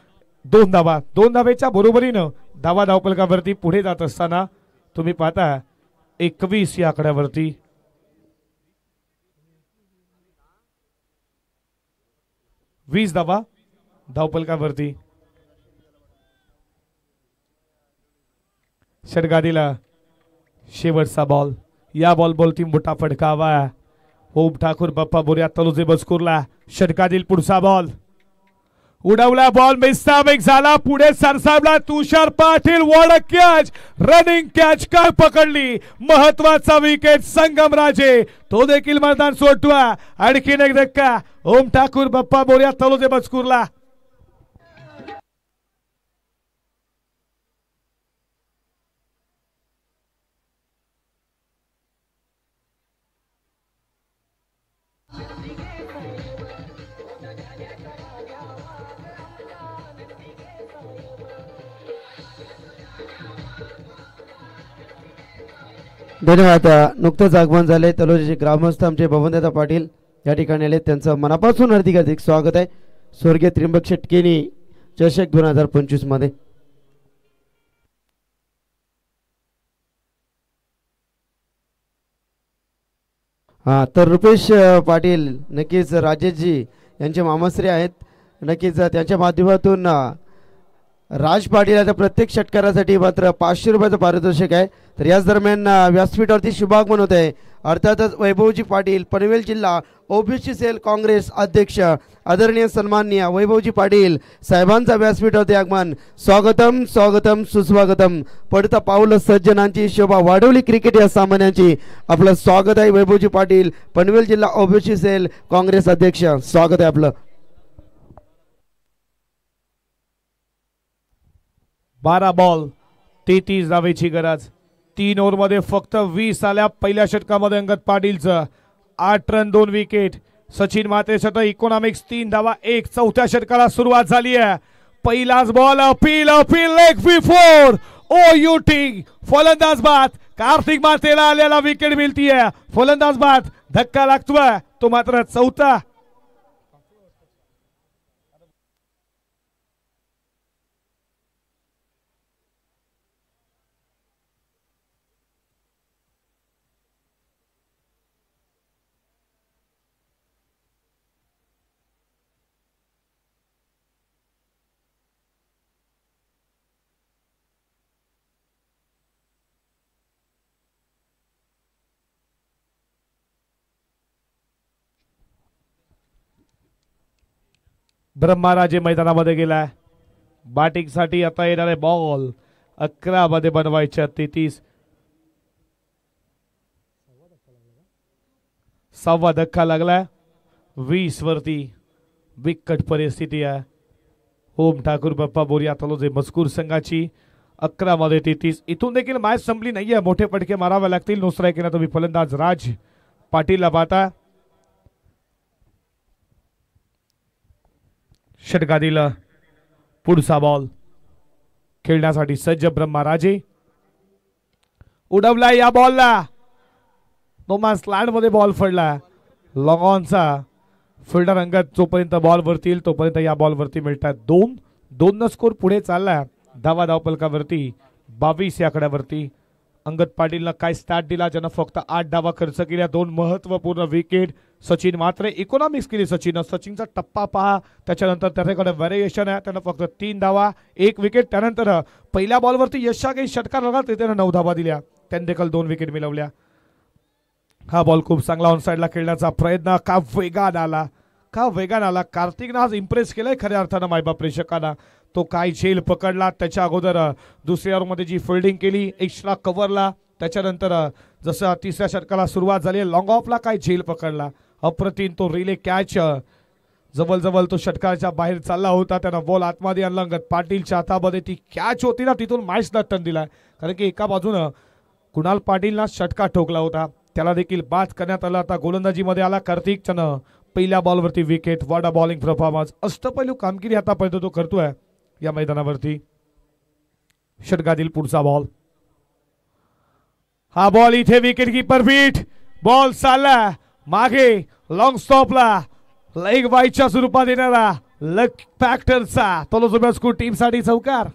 2 धावा. 2 धावेच्या बरोबरीनं धावा धावफलकावरती पुढे जात असताना तुम्ही पाहता 21 या आकड्यावरती 20 धावा धावफलकावरती. षटकातील शेवटचा बॉल. या बॉल बोलती मोठा फटकावा. ओम ठाकूर बाप्पा बोऱ्या तलोजे मजकूरला. षटकातील पुढचा बॉल. उडवला बॉल. मिस्टेक झाला. पुढे सरसावला Tushar Patil. What a catch. Running catch. काय पकडली. महत्वाचा विकेट संगम राजे तो देखील मैदान सोडतोय. आणखीन एक धक्का ओम ठाकूर बाप्पा बोऱ्या तलोजे मजकूरला. धन्यवाद. नुकतंच आगमन झाले तलोजीचे ग्रामस्थ आमचे बबनदादा पाटील या ठिकाणी आले. त्यांचं मनापासून हार्दिक हार्दिक स्वागत आहे. स्वर्गीय त्र्यंबक शेटकेनी चषक 2025 मध्ये. हा तर रुपेश पाटील नक्कीच राजेशजी यांचे मामाश्री आहेत. नक्कीच त्यांच्या माध्यमातून राज पाटील आता प्रत्येक षटकारासाठी मात्र 500 रुपयाचं पारितोषिक आहे. तर याच दरम्यान व्यासपीठावरती शुभागमन होत आहे. अर्थातच वैभवजी पाटील पनवेल जिल्हा ओबीसी सेल काँग्रेस अध्यक्ष आदरणीय सन्माननीय वैभवजी पाटील साहेबांचा व्यासपीठावरती आगमन. स्वागतम स्वागतम सुस्वागतम. पडता पाऊल सज्जनांची शोभा वाढवली क्रिकेट या सामन्यांची. आपलं स्वागत आहे वैभवजी पाटील पनवेल जिल्हा ओबीसी सेल काँग्रेस अध्यक्ष. स्वागत आहे आपलं. 12 बॉल 33 धावेची गरज. 3 ओव्हरमध्ये फक्त 20 आल्या. पहिल्या षटकामध्ये अंगद पाटीलचं 8 रन 2 विकेट. सचिन म्हात्रे षटक इकॉनॉमिक्स 3 धावा 1. चौथ्या षटकाला सुरुवात झाली आहे. पहिलाच ball appeal appeal leg before OUT. फलंदाज बाद कार्तिक म्हात्रेला आलेला विकेट मिळतीये. फलंदाज बाद धक्का लागतोय तो मात्र चौथा. ब्रह्माराजे मैदानामध्ये गेलाय. बॅटिंग साठी आता येणारे बॉल 11 मध्ये बनवायच्या. 33 सव्वा धक्का लागलाय. 20 वरती विकट परिस्थिती आहे. ओम ठाकूर बाप्पा बोरिया तलोजे मजकूर संघाची. 11 मध्ये 33. इथून देखील मॅच संपली नाहीये. मोठे पटके मारावे लागतील. नो स्ट्राईक केला तुम्ही फलंदाज राज पाटीलला पाहता. षटकातील पुढचा बॉल खेळण्यासाठी सज्ज ब्रह्माराजे. उडवला या बॉलला. नोमास लँड मध्ये बॉल पडला. लॉंग ऑनचा फिल्डर अंगत जोपर्यंत बॉल वरती येईल तोपर्यंत या बॉल वरती मिळतात 2 न स्कोर पुढे चालला. धावा धावपलकावरती 22 या आकड्यावरती. अंगद पाटीलनं काय स्टार्ट दिला ज्यानं फक्त 8 धावा खर्च केल्या. 2 महत्वपूर्ण विकेट. सचिन मात्र इकॉनॉमिक्स केली सचिन. सचिनचा टप्पा पहा. त्याच्यानंतर त्याच्याकडे व्हेरिएशन आहे. त्यानं फक्त 3 धावा 1 विकेट. त्यानंतर पहिल्या बॉलवरती यशा काही षटकार लागला ते त्यानं 9 धावा दिल्या. त्याने देखील 2 विकेट मिळवल्या. हा बॉल खूप चांगला ऑन साईडला खेळण्याचा प्रयत्न. का वेगान आला. कार्तिकनं आज इम्प्रेस केलंय खऱ्या अर्थानं मायबा प्रेक्षकांना. तो काय झेल पकडला. त्याच्या अगोदर दुसऱ्या ओव्हरमध्ये जी फिल्डिंग केली एक्स्ट्रा कव्हरला. त्याच्यानंतर जसं तिसऱ्या षटकाला सुरुवात झाली लॉंग ऑफला काय झेल पकडला. अप्रतिम तो रिले कॅच. जवळ तो षटकाच्या बाहेर चालला होता. त्यानं बॉल आतमध्ये आणला. अंगद पाटीलच्या हातामध्ये ती कॅच होती ना तिथून मॅचला टर्न दिला. कारण की एका बाजूनं कुणाल पाटीलला षटका ठोकला होता. त्याला देखील बाद करण्यात आला. आता गोलंदाजीमध्ये आला कार्तिक. त्यानं पहिल्या बॉलवरती wicket. What a bowling performance. अष्टपैलू कामगिरी आतापर्यंत तो करतोय या मैदानावरती. षटकातील पुढचा बॉल. हा बॉल इथे विकेट कीपर बीट. बॉल चालला मागे लॉंग स्टॉपला. लेग वाईडच्या स्वरूपात येणारा लक फॅक्टरचा तलोजा स्कूल टीम साठी चौकार.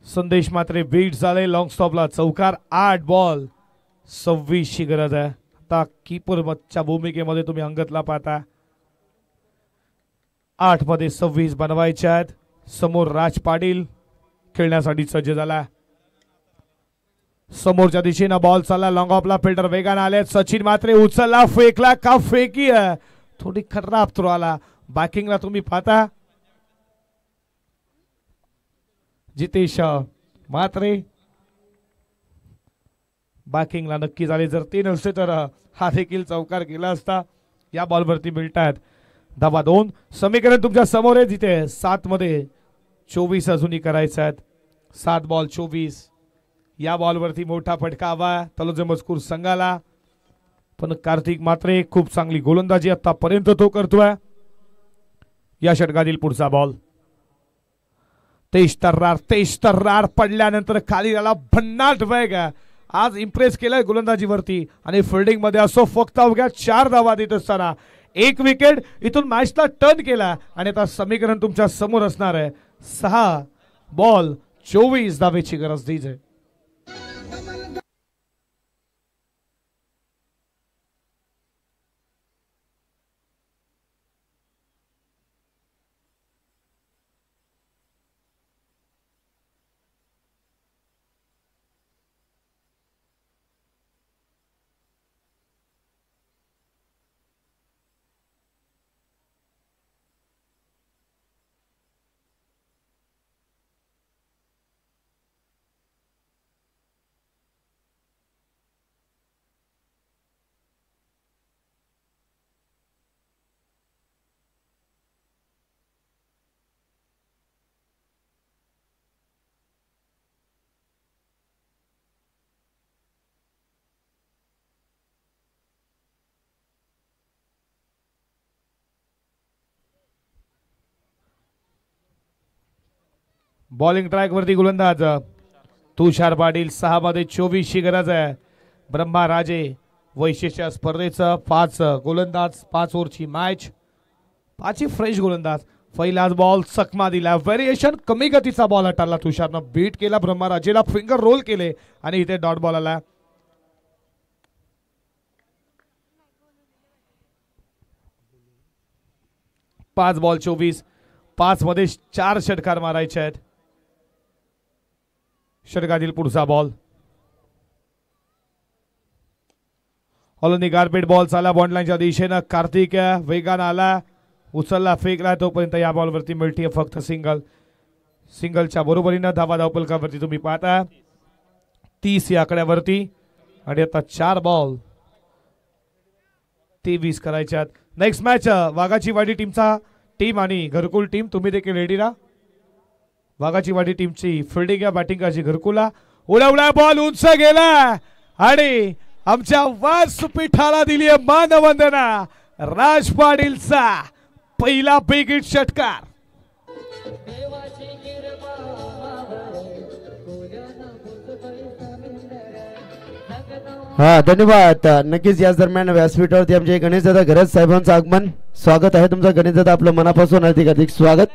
संदेश मात्रे बीट झाले. लॉंग स्टॉपला चौकार. 8 बॉल 26 ची गरज आहे. आता कीपरच्या भूमिकेमध्ये तुम्ही अंगतला पाहता. 8 मध्ये 26 बनवायचे आहेत. समोर राज पाटील खेळण्यासाठी सज्ज झाला. समोरच्या दिशेनं बॉल चालला. लॉंग ऑफला फिल्डर वेगाने आले. सचिन मात्रे उचलला फेकला का फेकी आहे. थोडी खराब थ्रो आला. बॅकिंगला तुम्ही पाहता जितेश मात्रे. बॅकिंगला नक्की झाले. जर 3 असते तर हा देखील चौकार केला असता. या बॉलवरती मिळतात धावा 2. समीकरण तुमच्या समोर आहे जिथे 7 मध्ये 24 अजूनही करायचे आहेत. 7 बॉल 24. या बॉलवरती मोठा फटका हवा तलोजा मजकूर संघाला, पण कार्तिक मात्रे खूप चांगली गोलंदाजी आतापर्यंत तो करतोय. या षटकातील पुढचा बॉल तेज तर्रार पडल्यानंतर खाली आला भन्नाट वेग. आज इम्प्रेस केलाय गोलंदाजीवरती आणि फिल्डिंग मध्ये असो. फक्त अवघ्या 4 धावा देत असताना 1 विकेट इथून मॅचला टर्न केला आणि आता समीकरण तुमच्या समोर असणार आहे. 6 बॉल 24 धावेची गरज दीजिए. बॉलिंग ट्रॅक वरती गोलंदाज तुषार पाटील. 6 मध्ये 24 ची गरज आहे. ब्रह्मा राजे वैशिष्ट्य स्पर्धेचं 5 गोलंदाज 5 ओव्हरची मॅच. 5 फ्रेश गोलंदाज. पहिलाच बॉल चकमा दिला. व्हेरिएशन कमी गतीचा बॉल हाताळला तुषारनं. बीट केला ब्रह्मा राजेला. फिंगर रोल केले आणि इथे डॉट बॉल आला. पाच बॉल 24. 5 मध्ये 4 षटकार मारायचे आहेत. षटकातील पुढचा बॉल ऑलोनी गारपेट बॉल चाला बॉन्ड लाईनच्या दिशेनं. कार्तिक वेगानं आला, उचलला, फेकला. तोपर्यंत या बॉलवरती मिळते फक्त सिंगल. सिंगलच्या बरोबरीनं धावा धावपलकावरती तुम्ही पाहता 30 या आकड्यावरती. आणि आता 4 बॉल 23 करायच्यात. नेक्स्ट मॅच वाघाची वाडी टीमचा टीम आणि घरकुल टीम. तुम्ही देखील रेडी राहा. वाघाची वाडी टीमची फिल्डिंग या बॅटिंगची घरकुला. उडवला बॉल उंच गेला आणि आमच्या व्यासपीठाला दिली मानवंदना. राज पाटीलचा पहिला बिग हिट षटकार. हा धन्यवाद. नक्कीच याच दरम्यान व्यासपीठावरती आमचे गणेश दादा घरत साहेबांचं आगमन. स्वागत आहे तुमचं गणेश दादा. आपलं मनापासून अधिक स्वागत.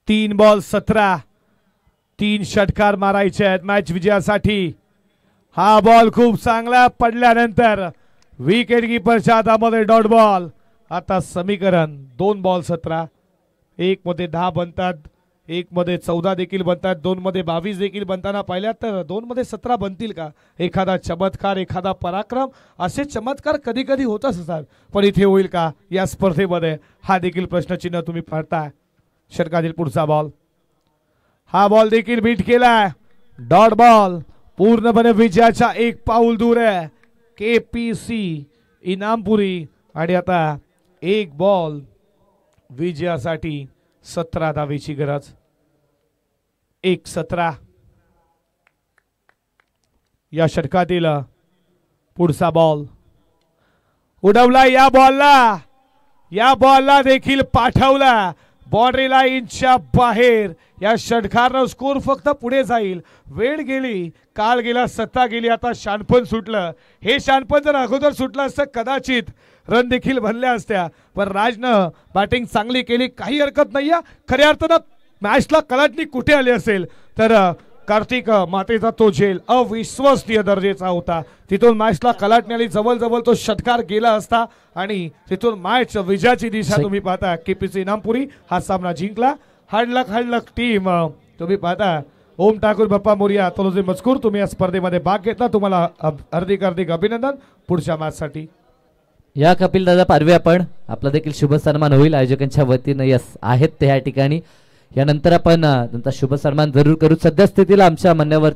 तीन बॉल 17. 3 षटकार मारायचे आहेत मॅच विजयासाठी. हा बॉल खूप चांगला पडल्यानंतर विकेट कीपरच्या हातामध्ये डॉट बॉल. आता समीकरण 2 बॉल 17. 1 मध्ये 10 बनतात, 1 मध्ये 14 देखील बनतात, 2 मध्ये 22 देखील बनताना पाहिल्या तर 2 मध्ये 17 बनतील का? एखादा चमत्कार, एखादा पराक्रम, असे चमत्कार कधी कधी होत असतात, पण इथे होईल का या स्पर्धेमध्ये? हा देखील प्रश्नचिन्ह तुम्ही पाहताय. षटकातील पुढचा बॉल. हा बॉल देखील बीट केलाय. Dot ball. पूर्णपणे विजयाच्या 1 पाऊल दूर आहे KPC इनामपुरी. आणि आता 1 बॉल विजयासाठी 17 धावेची गरज. 1-17 या षटकातील पुढचा बॉल. उडवला या बॉलला देखील पाठवला बाउंड्री लाईनच्या बाहेर. या षटकारानं स्कोर फक्त पुढे जाईल. वेळ गेली, काळ गेला, सत्ता गेली, आता शानपण सुटलं. हे शानपण जर अगोदर सुटलं असतं कदाचित रन देखील बनल्या असत्या, पण राजनं बॅटिंग चांगली केली, काही हरकत नाही. खऱ्या अर्थानं मॅचला कलाटणी कुठे आली असेल तर कार्तिक मातेचा तो झेल अविश्वसनीय दर्जाचा होता. तिथून मॅचला कलाटणी आली, जवळ तो षटकार गेला असता आणि तिथून मॅच विजयाची दिशा तुम्ही पाहता. KPC इनामपुरी हा सामना जिंकला. हार्डलक टीम तुम्ही पाहता. ओम ठाकूर, बाप्पा मोरिया, तलोजे मजकूर, तुम्ही या स्पर्धेमध्ये भाग घेतला. तुम्हाला हार्दिक अभिनंदन पुढच्या मॅच साठी. या कपिल दादा पारवे आपण आपला देखील शुभ सन्मान होईल आयोजकांच्या वतीनं. यस आहेत ते या ठिकाणी. यानंतर आपण त्यांचा शुभ सन्मान जरूर करू. सद्यस्थितीला आमच्या मंचावर